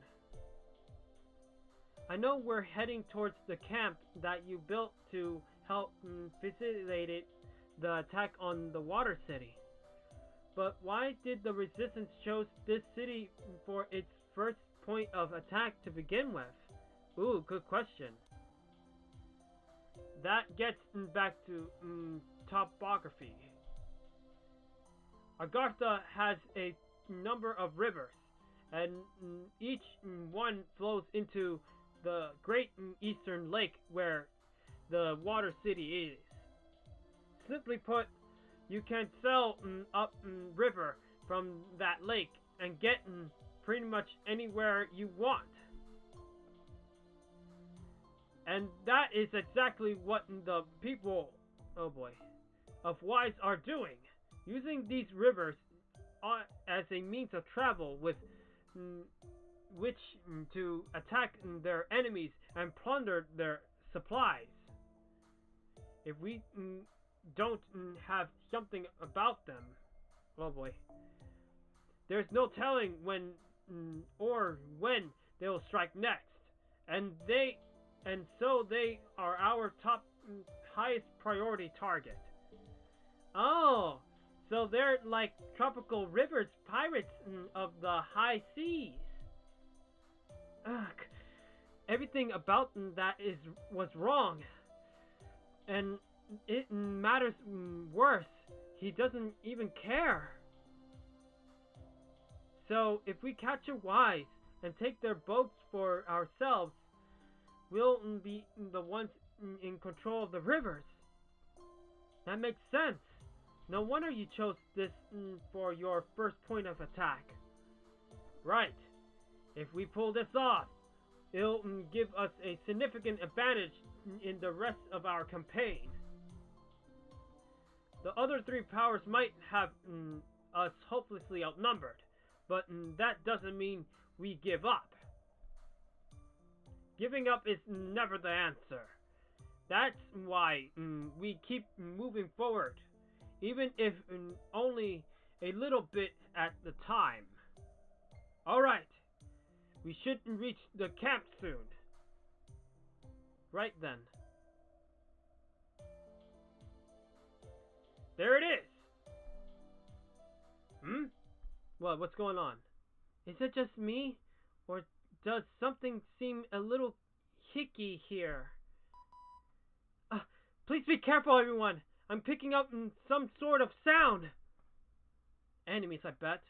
I know we're heading towards the camp that you built to help facilitate the attack on the Water City. But why did the Resistance choose this city for its first point of attack to begin with? Ooh, good question. That gets back to topography. Agartha has a number of rivers, and each one flows into the great eastern lake where the Water City is. Simply put, you can sail up river from that lake and get pretty much anywhere you want. And that is exactly what the people, oh boy, of Wise are doing. Using these rivers as a means of travel with which to attack their enemies and plunder their supplies. If we don't have something about them, oh boy, there's no telling when or when they will strike next. And so they are our top highest priority target. Oh, so they're like tropical rivers pirates of the high seas. Ugh, everything about that was wrong. And it matters worse. He doesn't even care. So if we catch a Wise and take their boats for ourselves, we'll be the ones in control of the rivers. That makes sense. No wonder you chose this for your first point of attack. Right. If we pull this off, it'll give us a significant advantage in the rest of our campaign. The other three powers might have us hopelessly outnumbered, but that doesn't mean we give up. Giving up is never the answer. That's why we keep moving forward, even if only a little bit at the time. Alright, we should reach the camp soon. Right then. There it is! What's going on? Is it just me? Or does something seem a little hicky here? Please be careful, everyone! I'm picking up some sort of sound! Enemies, I bet.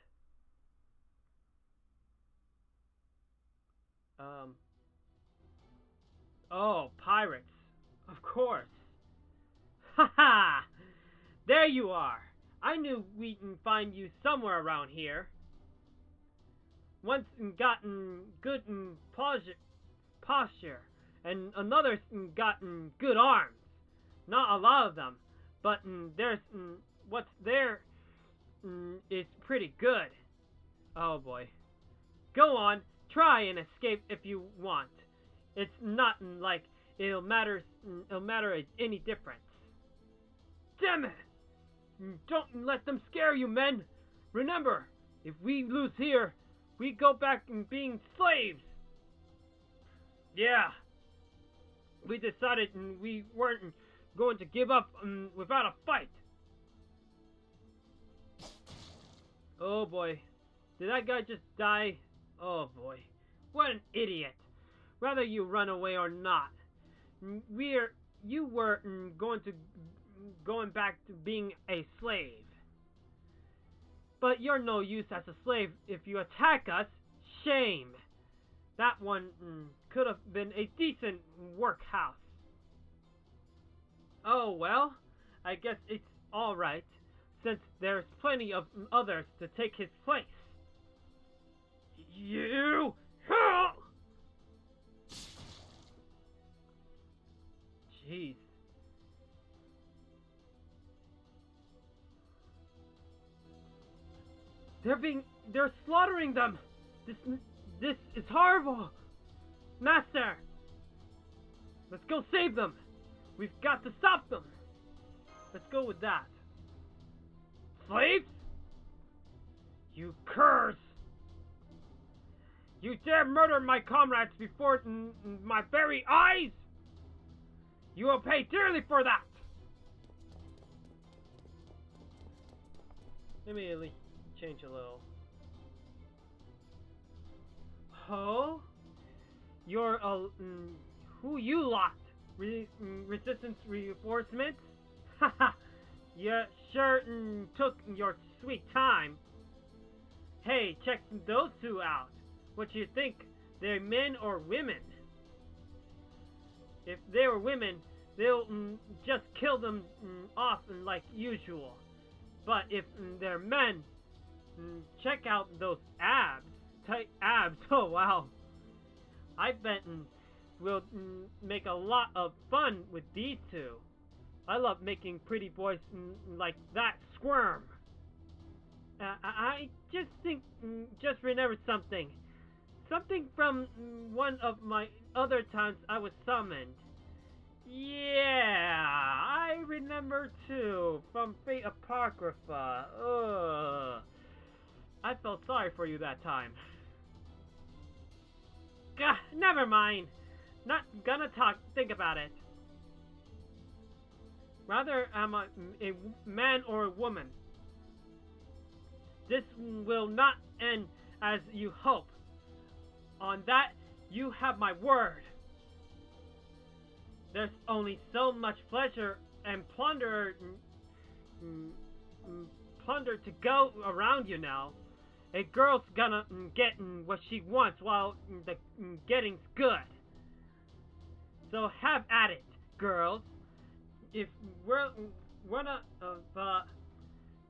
Oh, pirates. Of course. Haha! There you are! I knew we'd find you somewhere around here. Once gotten good posture, and another's gotten good arms. Not a lot of them, but there's what's there is pretty good. Oh boy. Go on, try and escape if you want. It's not like it'll matter any difference. Damn it! Don't let them scare you, men! Remember, if we lose here, we go back and being slaves. Yeah, we decided we weren't going to give up without a fight. Oh boy, did that guy just die? Oh boy, what an idiot. Whether you run away or not, you were going back to being a slave. But you're no use as a slave if you attack us. Shame. That one could have been a decent workhouse. Oh well, I guess it's alright, since there's plenty of others to take his place. You! Jeez. They're slaughtering them! This is horrible! Master! Let's go save them! We've got to stop them! Let's go with that. Slaves? You curse! You dare murder my comrades before my very eyes? You will pay dearly for that! Let me at least change a little. Oh? You're who you lot? Resistance reinforcements? Haha, you sure took your sweet time. Hey, check those two out. What do you think? They're men or women? If they were women, they'll just kill them off like usual. But if they're men, check out those abs. Tight abs. Oh wow. I bet we'll make a lot of fun with these two. I love making pretty boys like that squirm. I just think, just remembered something. Something from one of my other times I was summoned. Yeah, I remember too, from Fate Apocrypha. Ugh. I felt sorry for you that time. Gah, never mind. Not gonna think about it. Rather, am I a man or a woman? This will not end as you hope. On that, you have my word. There's only so much pleasure and plunder to go around you now. A girl's gonna get what she wants while the getting's good. So have at it, girls. If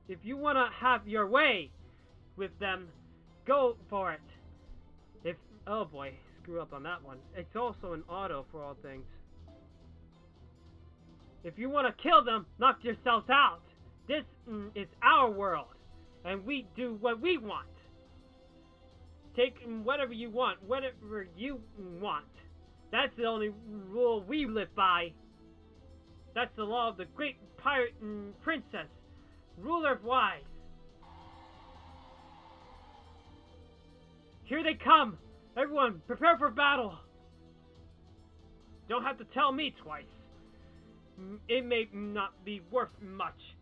if you wanna have your way with them, go for it. Oh boy, screw up on that one. It's also an auto for all things. If you want to kill them, knock yourselves out. This is our world, and we do what we want. Take whatever you want, whatever you want. That's the only rule we live by. That's the law of the great pirate princess, ruler of wise. Here they come! Everyone, prepare for battle! Don't have to tell me twice. It may not be worth much,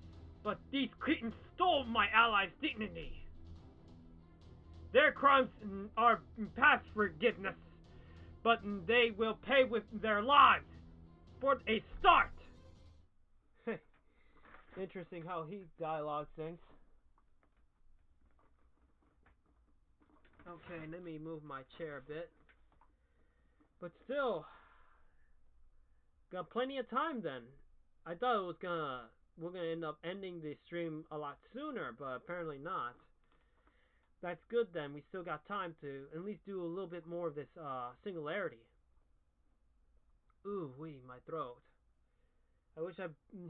but these cretins stole my allies' dignity. Their crimes are past forgiveness, but they will pay with their lives for a start. Interesting how he dialogues things. Okay, let me move my chair a bit. But still, got plenty of time then. I thought we're gonna end up ending the stream a lot sooner, but apparently not. That's good then. We still got time to at least do a little bit more of this singularity. Ooh wee, my throat. I wish I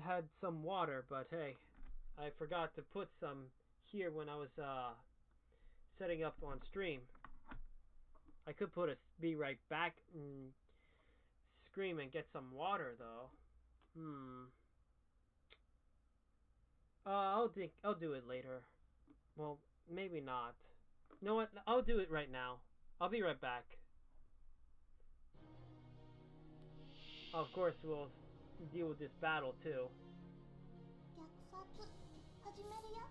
had some water, but hey, I forgot to put some here when I was setting up on stream. I could be right back and scream and get some water though. I'll do it later. Well, maybe not. You know what? I'll do it right now. I'll be right back. Of course, we'll deal with this battle too. 虐殺始めるよ。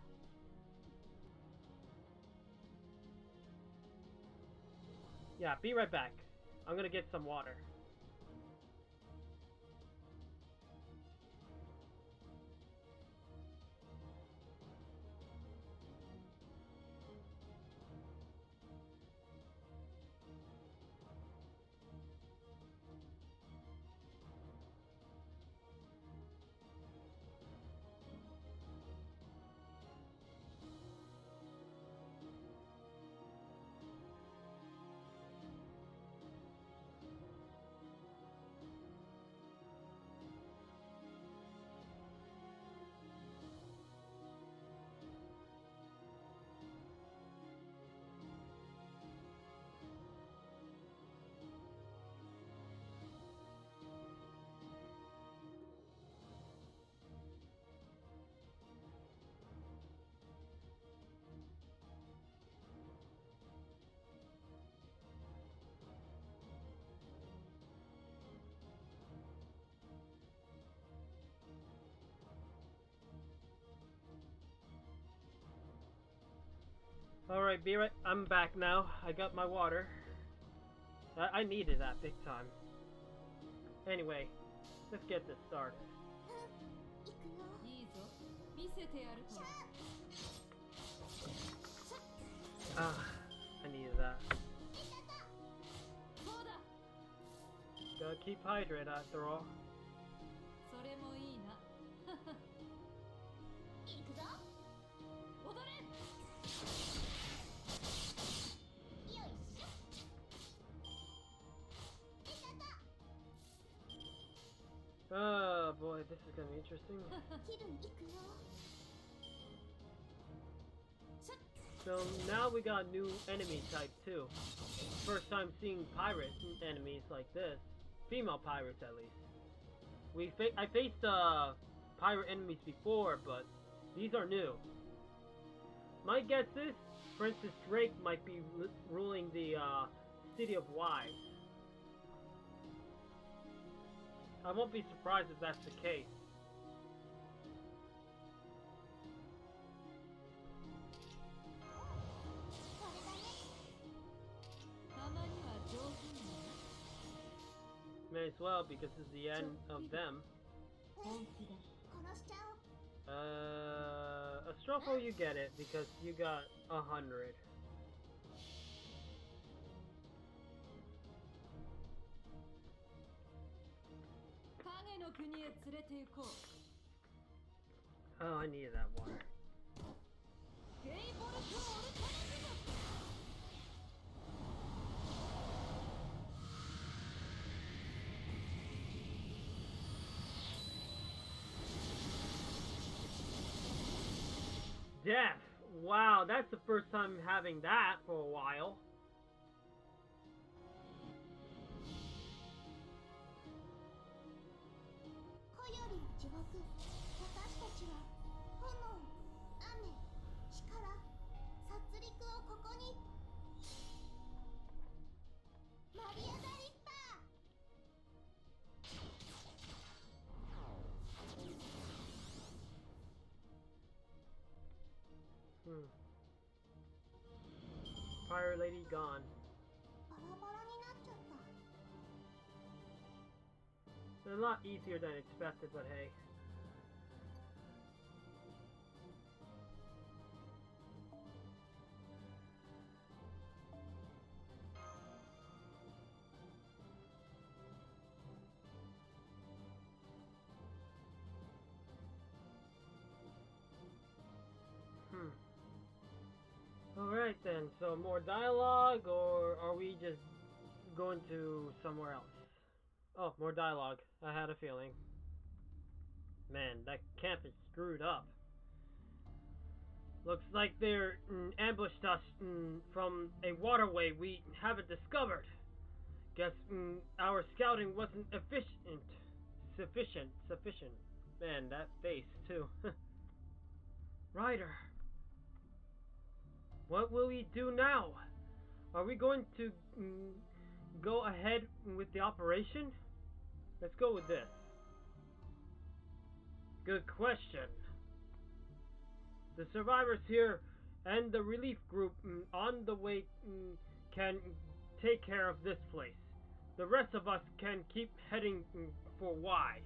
Yeah, be right back. I'm gonna get some water. Alright, be right. I'm back now. I got my water. I needed that big time. Anyway, let's get this started. 行くよ。いいぞ見せてやるから Ah, I needed that. そうだ Gotta keep hydrated after all. それもいいな行くぞ。踊れよいしょ。いたた。 Oh boy, this is gonna be interesting. 気分行くよ。 So now we got new enemy type too. First time seeing pirate enemies like this. Female pirates at least. I faced pirate enemies before, but these are new. My guess is Princess Drake might be ruling the city of Wise. I won't be surprised if that's the case. これだね。たまには上手に May as well because it's the end of them. 本気だ殺しちゃおう。 A Strofo you get it because you got 100. 影の国へ連れて行こう Oh, I needed that water. ゲイボルトオルタナティブ Death! Wow, that's the first time having that for a while. 子より地獄。私たちは炎、雨、力、殺戮をここに。マリア・ダ・リッパー。 Fire Lady gone. バラバラになっちゃった。 A lot easier than expected, but hey. Alright then, so more dialogue, or are we just going to somewhere else? Oh, more dialogue. I had a feeling. Man, that camp is screwed up. Looks like they're ambushed us from a waterway we haven't discovered. Guess our scouting wasn't sufficient. Man, that face too. Ryder. What will we do now? Are we going to go ahead with the operation? Let's go with this. Good question. The survivors here and the relief group on the way can take care of this place. The rest of us can keep heading for Wise.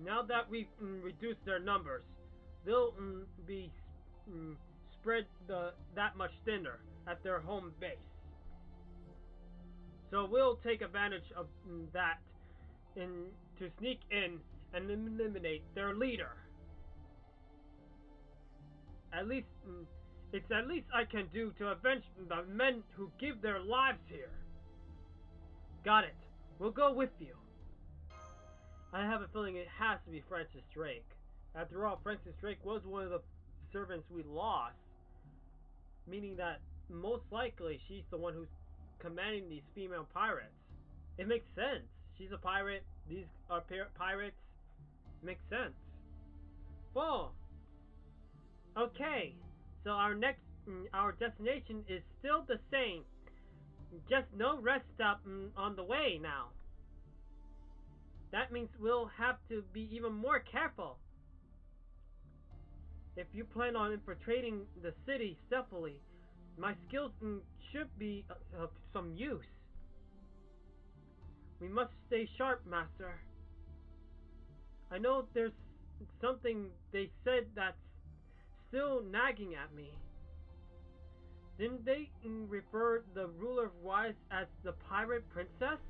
Now that we've reduced their numbers, they'll be spread that much thinner at their home base. So we'll take advantage of that to sneak in and eliminate their leader. It's at least I can do to avenge the men who give their lives here. Got it. We'll go with you. I have a feeling it has to be Francis Drake. After all, Francis Drake was one of the servants we lost, meaning that most likely she's the one who's commanding these female pirates. It makes sense. She's a pirate. These are pirates. Makes sense. Well, okay. So our destination is still the same. Just no rest stop on the way now. That means we'll have to be even more careful. If you plan on infiltrating the city stealthily, my skills should be of some use. We must stay sharp, Master. I know there's something they said that's still nagging at me. Didn't they refer the ruler of Wise as the pirate princess?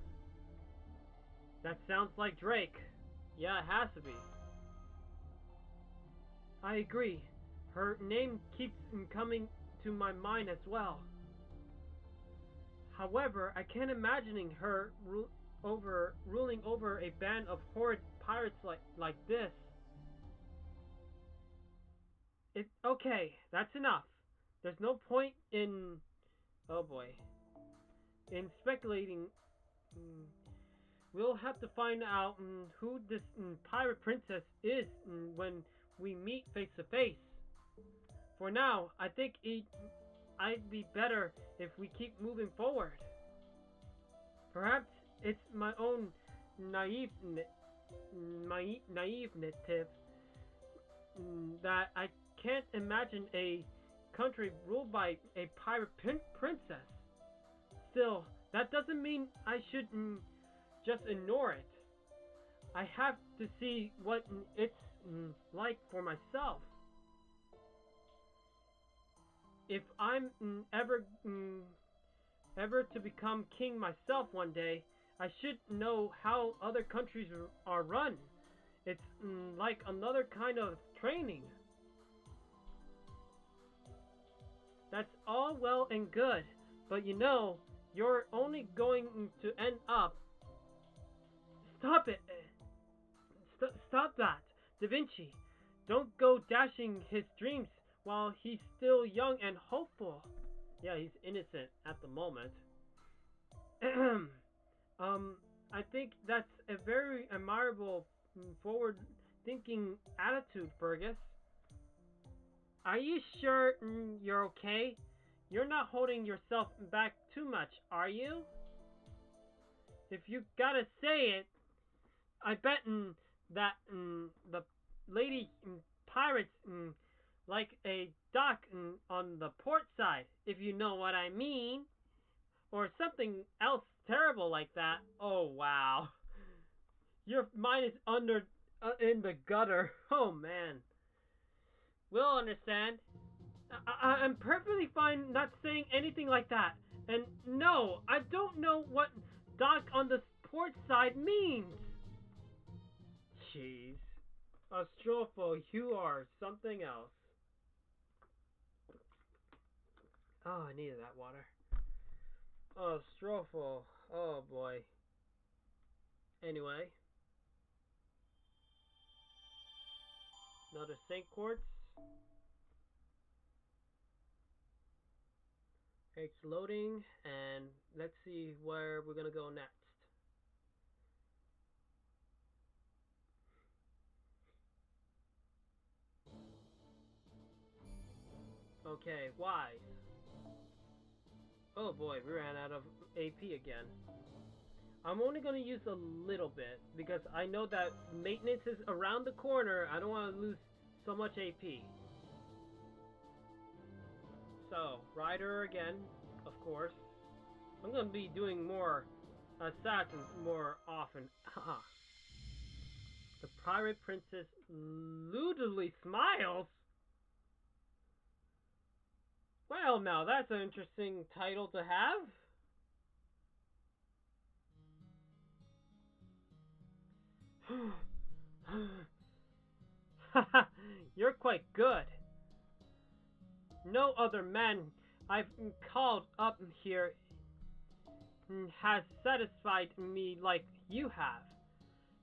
That sounds like Drake. Yeah, it has to be. I agree. Her name keeps coming to my mind as well. However, I can't imagine her ruling over a band of horrid pirates like this. Okay, that's enough. There's no point in... Oh boy. In speculating. We'll have to find out who this pirate princess is when we meet face to face. For now, I think I'd be better if we keep moving forward. Perhaps it's my own naiveness that I can't imagine a country ruled by a pirate princess. Still, that doesn't mean I should just ignore it. I have to see what it's like for myself. If I'm ever to become king myself one day, I should know how other countries are run. It's like another kind of training. That's all well and good, but you know, you're only going to end up... Stop it! Stop that! Da Vinci, don't go dashing his dreams while he's still young and hopeful. Yeah, he's innocent at the moment. I think that's a very admirable, forward-thinking attitude, Fergus. Are you sure you're okay? You're not holding yourself back too much, are you? If you gotta say it, I bet that the lady pirates like a dock on the port side, if you know what I mean. Or something else terrible like that. Oh, wow. Your mind is in the gutter. Oh, man. We'll understand. I'm perfectly fine not saying anything like that. And no, I don't know what dock on the port side means. Jeez. Astrofo, you are something else. Oh, I needed that water. Oh, Strofo. Oh, boy. Anyway. Another Saint Quartz. It's loading, and let's see where we're gonna go next. Okay, wise. Oh boy, we ran out of AP again. I'm only going to use a little bit because I know that maintenance is around the corner. I don't want to lose so much AP. So, Rider again, of course. I'm going to be doing more assassins more often. The pirate princess lewdly smiles? Well, now that's an interesting title to have. You're quite good. No other man I've called up here has satisfied me like you have.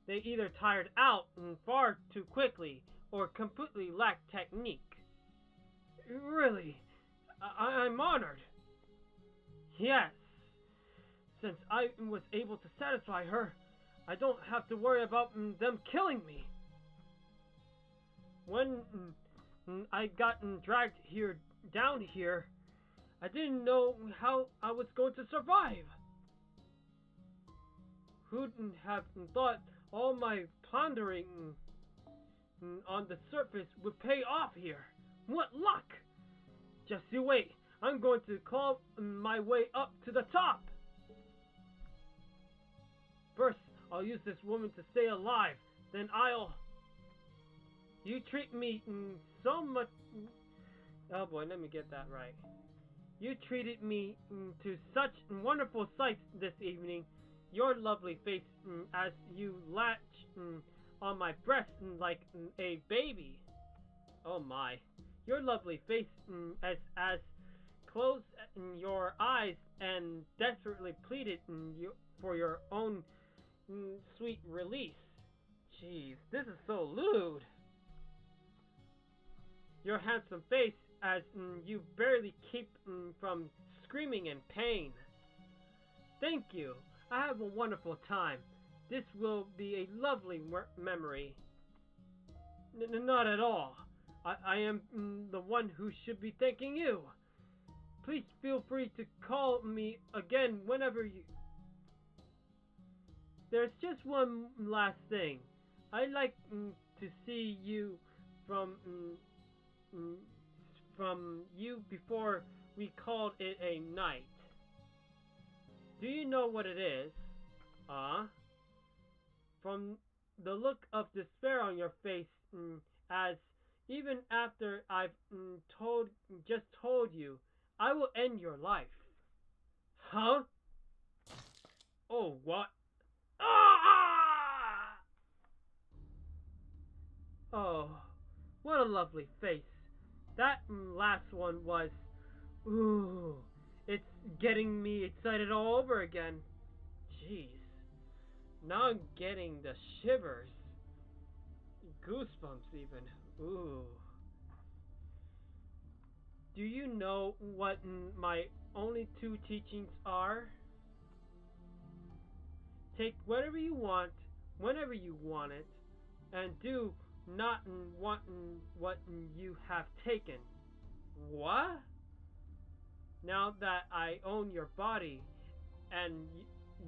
They either tired out far too quickly or completely lack technique. Really, I'm honored. Yes, since I was able to satisfy her, I don't have to worry about them killing me. When I got dragged down here, I didn't know how I was going to survive. Who'd have thought all my pondering on the surface would pay off here? What luck! Just you wait, I'm going to claw my way up to the top. First, I'll use this woman to stay alive, then You treat me so much... Oh boy, let me get that right. You treated me to such wonderful sights this evening. Your lovely face as you latch on my breast like a baby. Oh my. Your lovely face as closed your eyes and desperately pleaded for your own sweet release. Jeez, this is so lewd. Your handsome face as you barely keep from screaming in pain. Thank you. I have a wonderful time. This will be a lovely memory. Not at all. I am the one who should be thanking you. Please feel free to call me again whenever you... There's just one last thing. I'd like to see you from you before we called it a night. Do you know what it is? From the look of despair on your face, as even after I've just told you, I will end your life. Huh? Oh, what? Ah! Oh, what a lovely face. That last one was... Ooh, it's getting me excited all over again. Jeez. Now I'm getting the shivers. Goosebumps even. Ooh. Do you know what my only two teachings are? Take whatever you want, whenever you want it, and do not want what you have taken. What? Now that I own your body and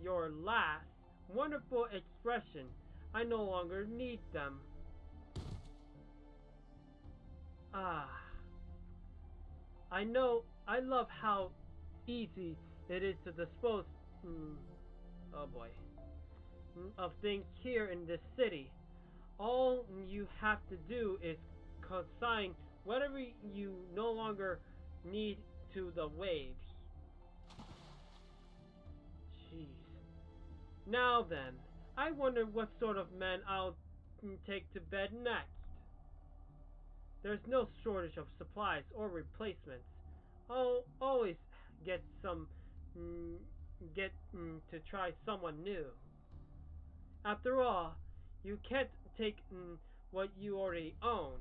your last wonderful expression, I no longer need them. I know, I love how easy it is to dispose, oh boy, of things here in this city. All you have to do is consign whatever you no longer need to the waves. Jeez. Now then, I wonder what sort of men I'll take to bed next. There's no shortage of supplies or replacements. I'll always get to try someone new. After all, you can't take what you already own.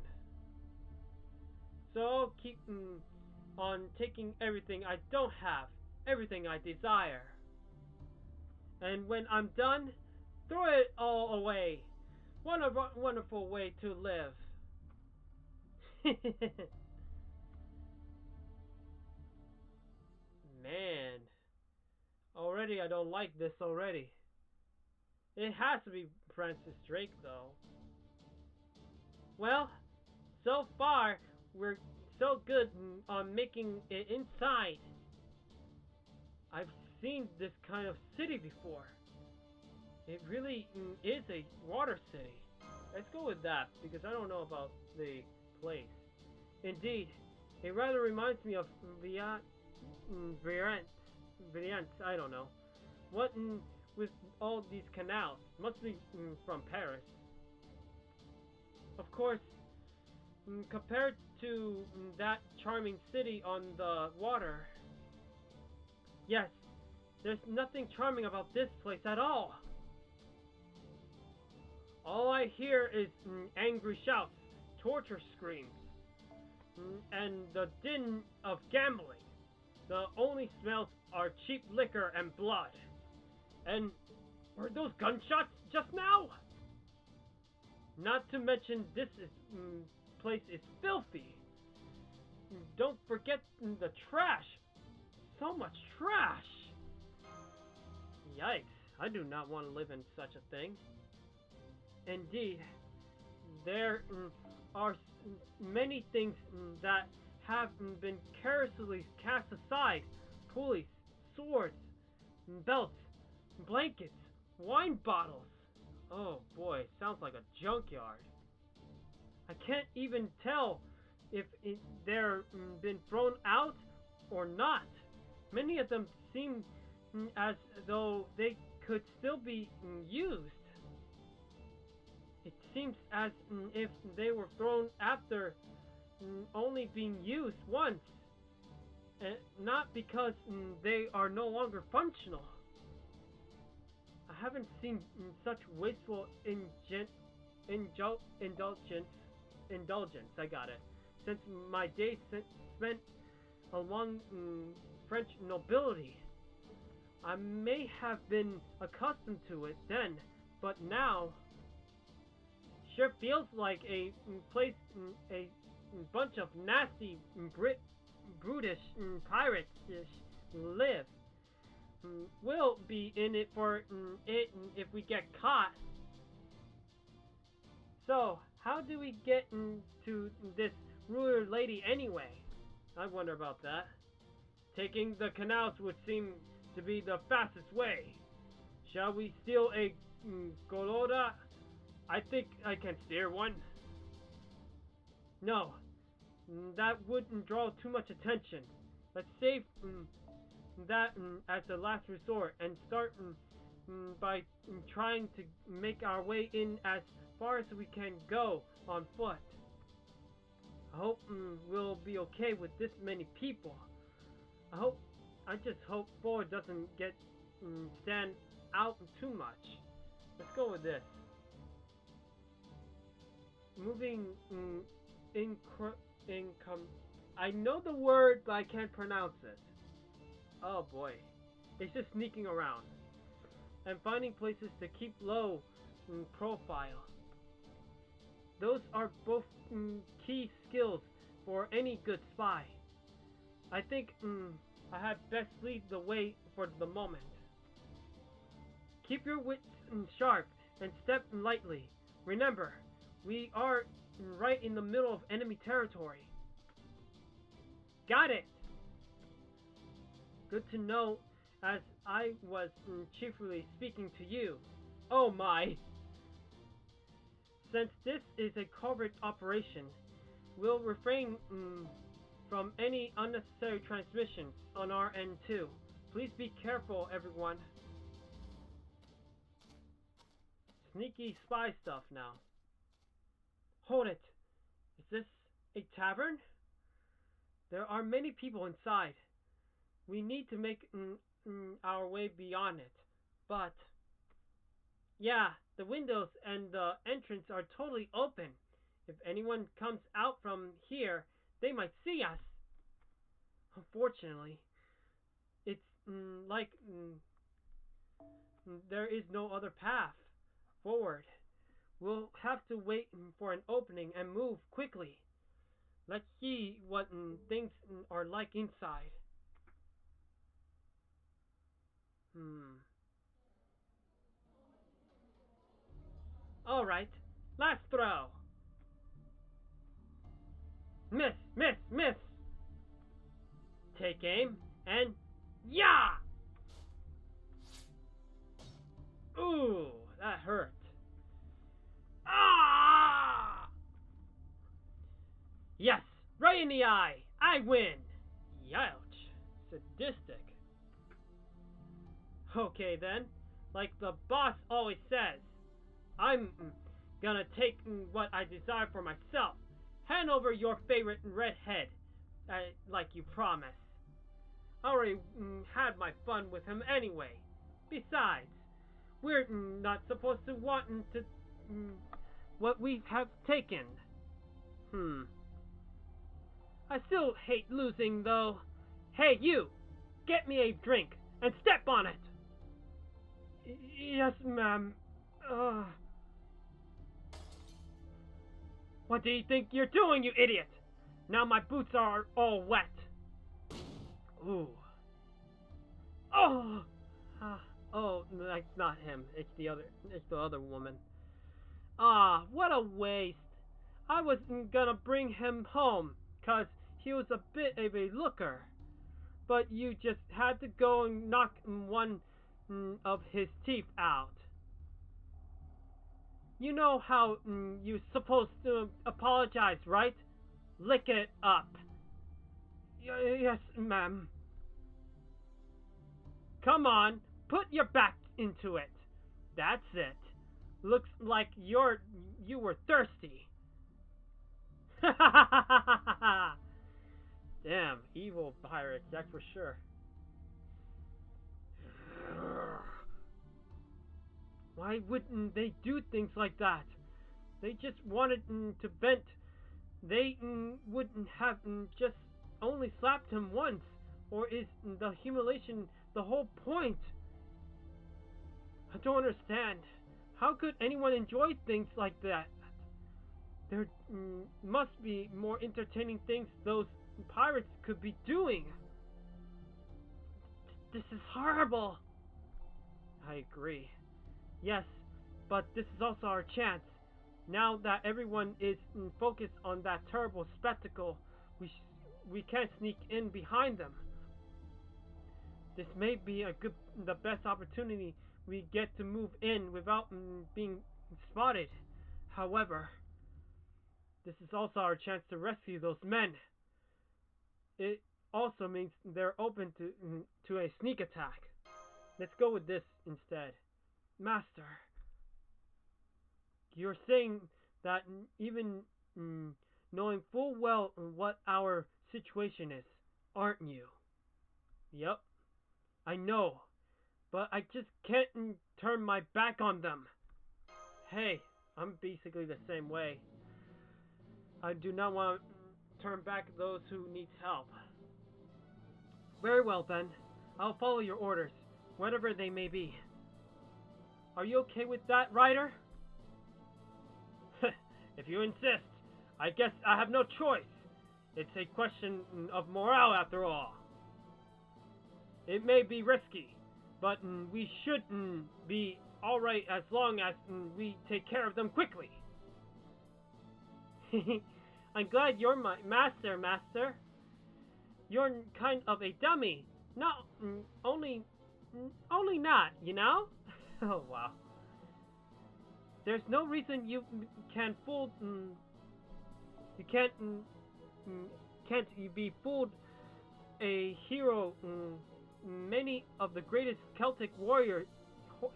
So I'll keep on taking everything I don't have, everything I desire. And when I'm done, throw it all away. What a wonderful way to live. Man, already I don't like this already. It has to be Francis Drake though. Well, so far we're so good on making it inside. I've seen this kind of city before. It really is a water city. Let's go with that because I don't know about the place. Indeed, it rather reminds me of Variant, I don't know. What with all these canals? Must be from Paris. Of course, compared to that charming city on the water, yes, there's nothing charming about this place at all. All I hear is angry shouts, torture screams, and the din of gambling. The only smells are cheap liquor and blood. And were those gunshots just now? Not to mention this place is filthy. Don't forget the trash. So much trash. Yikes, I do not want to live in such a thing. Indeed, there are many things that have been carelessly cast aside. Pulleys, swords, belts, blankets, wine bottles. Oh boy, sounds like a junkyard. I can't even tell if they're been thrown out or not. Many of them seem as though they could still be used. It seems as if they were thrown after only being used once, not because they are no longer functional. I haven't seen such wasteful indulgence. I got it. Since my days spent among French nobility, I may have been accustomed to it then, but now sure feels like a place a bunch of nasty brutish pirates live. We'll be in it for it if we get caught. So, how do we get to this ruler lady anyway? I wonder about that. Taking the canals would seem to be the fastest way. Shall we steal a Goloda? I think I can steer one. No, that wouldn't draw too much attention. Let's save that as a last resort and start by trying to make our way in as far as we can go on foot. I hope we'll be okay with this many people. I just hope Ford doesn't get stand out too much. Let's go with this. Moving I know the word, but I can't pronounce it. Oh boy. It's just sneaking around. And finding places to keep low profile. Those are both key skills for any good spy. I think I had best lead the way for the moment. Keep your wits sharp and step lightly. Remember, we are right in the middle of enemy territory. Got it! Good to know, as I was chiefly speaking to you. Oh my! Since this is a covert operation, we'll refrain from any unnecessary transmissions on our end too. Please be careful, everyone. Sneaky spy stuff now. Hold it. Is this a tavern? There are many people inside. We need to make our way beyond it. But, yeah, the windows and the entrance are totally open. If anyone comes out from here, they might see us. Unfortunately, it's like there is no other path forward. We'll have to wait for an opening and move quickly. Let's see what things are like inside. Alright, last throw. Miss, miss, miss. Take aim, and yeah! Ooh, that hurt. Ah! Yes, right in the eye. I win. Youch. Sadistic. Okay then, like the boss always says, I'm gonna take what I desire for myself. Hand over your favorite redhead, like you promised. I already had my fun with him anyway. Besides, we're not supposed to want to what we have taken. I still hate losing though. Hey you, get me a drink and step on it. Yes, ma'am. What do you think you're doing, you idiot? Now my boots are all wet. Ooh. Oh. Oh, that's not him. It's the other woman. What a waste. I was gonna bring him home, 'cause he was a bit of a looker. But you just had to go and knock one of his teeth out. You know how you're supposed to apologize, right? Lick it up. Yes, ma'am. Come on, put your back into it. That's it. Looks like you were thirsty. Damn, evil pirates, that's for sure. Why wouldn't they do things like that? They just wanted to vent. They wouldn't have just only slapped him once. Or is the humiliation the whole point? I don't understand. How could anyone enjoy things like that? There must be more entertaining things those pirates could be doing. This is horrible. I agree. Yes, but this is also our chance. Now that everyone is focused on that terrible spectacle, we can't sneak in behind them. This may be the best opportunity we get to move in without being spotted. However, this is also our chance to rescue those men. It also means they're open to a sneak attack. Let's go with this instead. Master, you're saying that even knowing full well what our situation is, aren't you? Yep, I know, but I just can't turn my back on them. Hey, I'm basically the same way. I do not want to turn back those who need help. Very well then, I'll follow your orders, whatever they may be. Are you okay with that, Ryder? If you insist, I guess I have no choice. It's a question of morale after all. It may be risky, but we should be alright as long as we take care of them quickly. I'm glad you're my master. You're kind of a dummy. Not only not, you know? Oh wow. There's no reason you can fool. You can't you be fooled? A hero. Many of the greatest Celtic warrior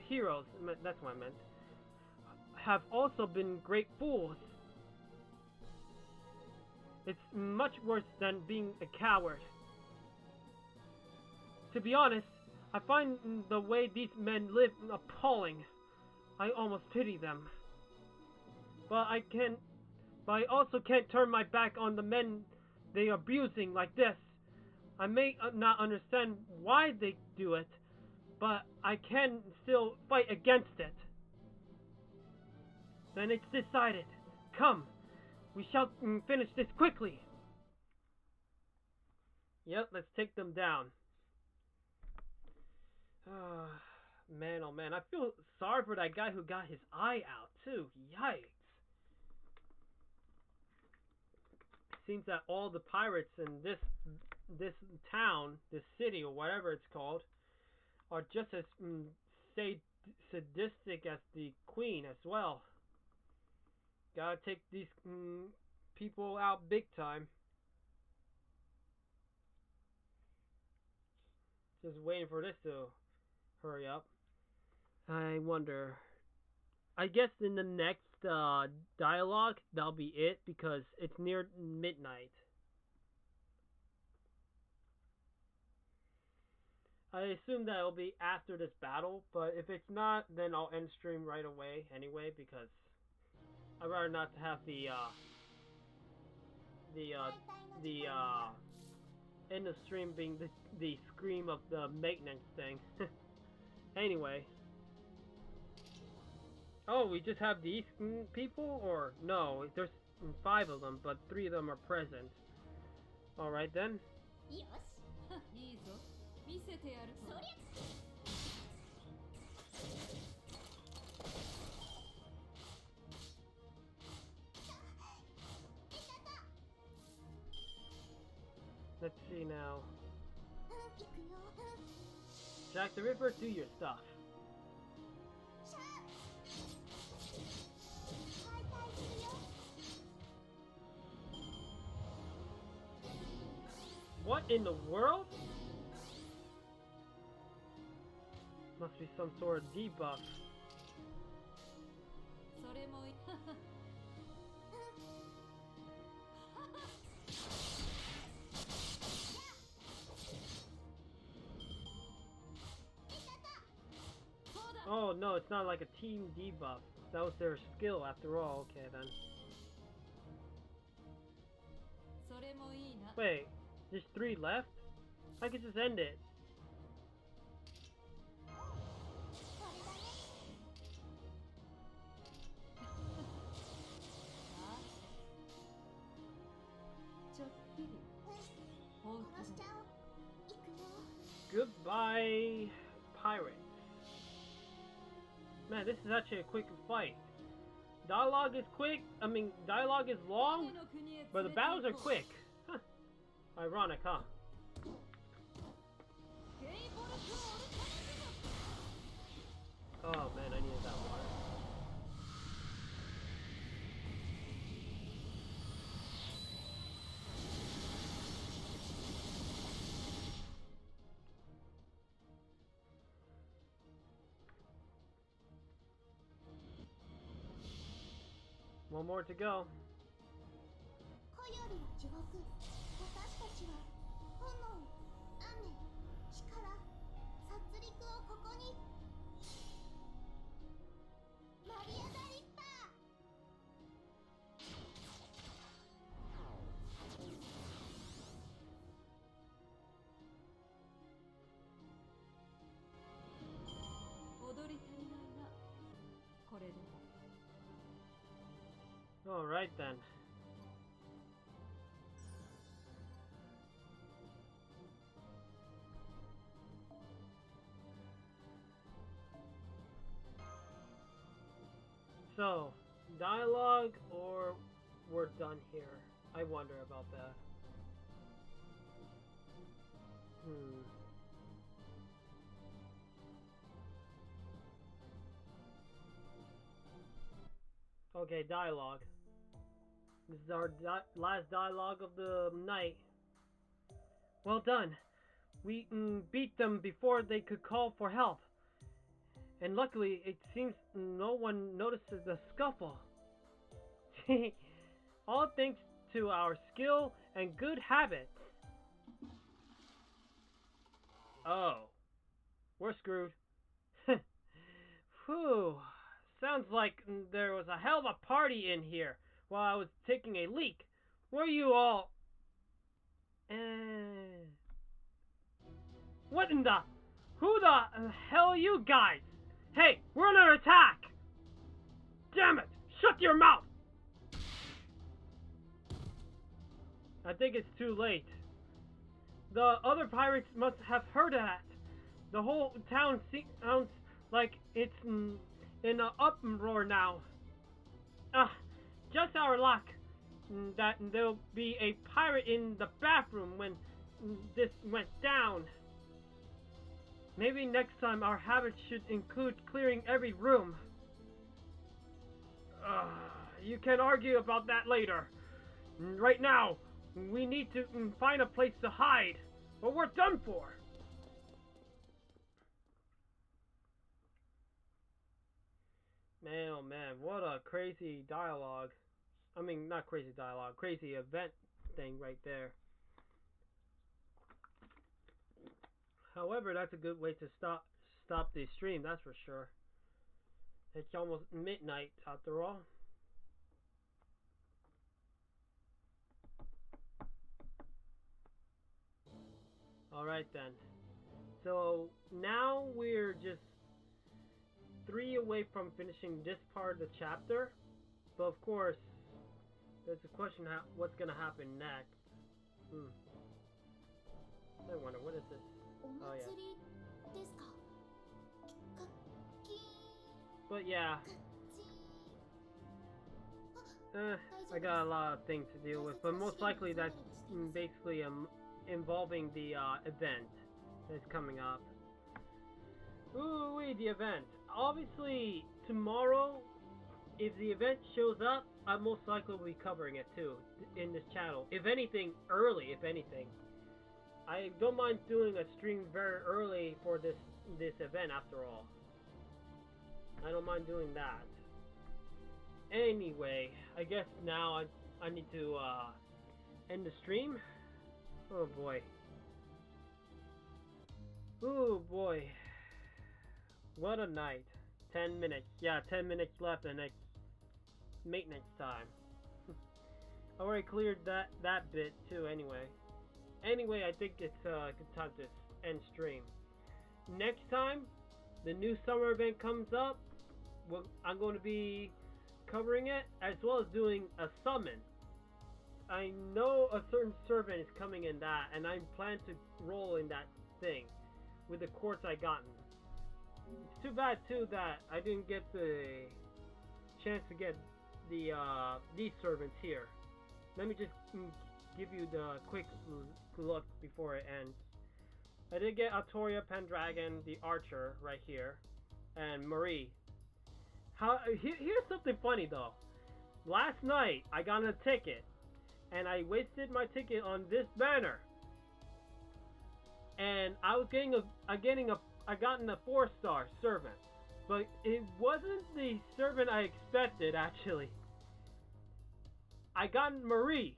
heroes. That's what I meant. Have also been great fools. It's much worse than being a coward. To be honest, I find the way these men live appalling. I almost pity them. But I also can't turn my back on the men they are abusing like this. I may not understand why they do it, but I can still fight against it. Then it's decided. Come, we shall finish this quickly. Yep, let's take them down. Man, oh man, I feel sorry for that guy who got his eye out too. Yikes! Seems that all the pirates in this town, this city or whatever it's called, are just as sadistic as the queen as well. Gotta take these people out big time. Just waiting for this to hurry up. I wonder. I guess in the next dialogue, that'll be it because it's near midnight. I assume that it'll be after this battle, but if it's not, then I'll end stream right away anyway because I'd rather not to have the end of stream being the scream of the maintenance thing. Anyway. Oh, we just have these people? Or, no, there's 5 of them, but 3 of them are present. Alright then. よしいいぞ見せてやるとそりゃ Let's see now. Jack the Ripper, do your stuff. What in the world? Must be some sort of debuff. それもいい Oh no, it's not like a team debuff. That was their skill after all. Okay then. それもいいな Wait, there's 3 left? I could just end it. ちょっぴり本当 殺しちゃおう行くよ Goodbye, pirates. Man, this is actually a quick fight. Dialogue is quick. Dialogue is long, の国へ but the 連れて battles are 行こう quick. Huh. Ironic, huh? ゲイボルクオルタナティブ Oh man, I needed that water. One more to go. 恋よりは地獄私たちは炎雨力殺戮をここにマリア・ダ・リッパー 踊り足りないなこれで Alright then. So, dialogue or we're done here? I wonder about that. Okay, dialogue. This is our last dialogue of the night. Well done. We beat them before they could call for help. And luckily, it seems no one notices the scuffle. All thanks to our skill and good habits. Oh. We're screwed. Whew. Sounds like there was a hell of a party in here while I was taking a leak. Were you all... What in the... Who the hell are you guys? Hey, we're under attack! Damn it! Shut your mouth! I think it's too late. The other pirates must have heard that. The whole town sounds like it's in an uproar now. Ah, just our luck that there'll be a pirate in the bathroom when this went down. Maybe next time our habit should include clearing every room. You can argue about that later. Right now, we need to find a place to hide, or we're done for. Man, oh man, what a crazy dialogue. I mean, not crazy dialogue, crazy event thing right there. However, that's a good way to stop the stream, that's for sure. It's almost midnight after all. Alright then. So now we're just 3 away from finishing this part of the chapter. But of course, there's a question what's gonna happen next. I wonder, what is this? Oh yeah. But yeah. I got a lot of things to deal with, but most likely that's basically involving the event that's coming up. Ooh, the event. Obviously, tomorrow, if the event shows up, I most likely will be covering it too in this channel. If anything, early. If anything, I don't mind doing a stream very early for this event. After all, I don't mind doing that. Anyway, I guess now I need to end the stream. Oh boy. Oh boy. What a night. 10 minutes. Yeah, 10 minutes left and next maintenance time. I already cleared that bit too anyway. Anyway, I think it's a good time to end stream. Next time, the new summer event comes up. Well, I'm going to be covering it as well as doing a summon. I know a certain servant is coming in that, and I plan to roll in that thing with the quartz I gotten. It's too bad too that I didn't get the chance to get the these servants here. Let me just give you the quick look before it ends. I did get Artoria Pendragon, the archer, right here, and Marie. Here's something funny though. Last night I got a ticket, and I wasted my ticket on this banner, and I was I gotten a 4-star servant, but it wasn't the servant I expected actually. I got Marie,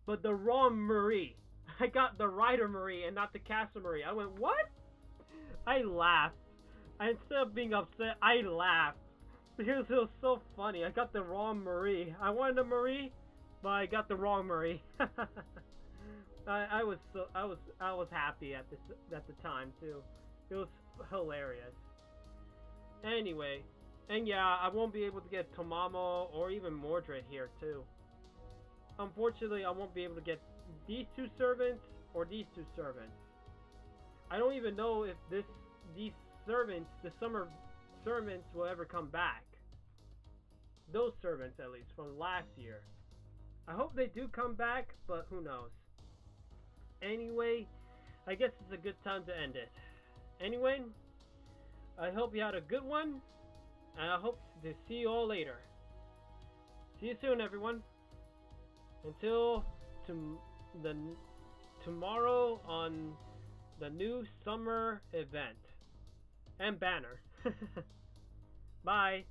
but the wrong Marie. I got the Rider Marie and not the Caster Marie. I went, what? I laughed. Instead of being upset, I laughed. Because it was so funny. I got the wrong Marie. I wanted a Marie, but I got the wrong Marie. I was happy at the time too. It was hilarious. Anyway, and yeah, I won't be able to get Tomamo or even Mordred here too. Unfortunately, I won't be able to get these 2 servants or these 2 servants. I don't even know if these servants, the summer servants, will ever come back. Those servants, at least, from last year. I hope they do come back, but who knows. Anyway, I guess it's a good time to end it. Anyway, I hope you had a good one, and I hope to see you all later. See you soon, everyone. Until tomorrow on the new summer event and banner. Bye.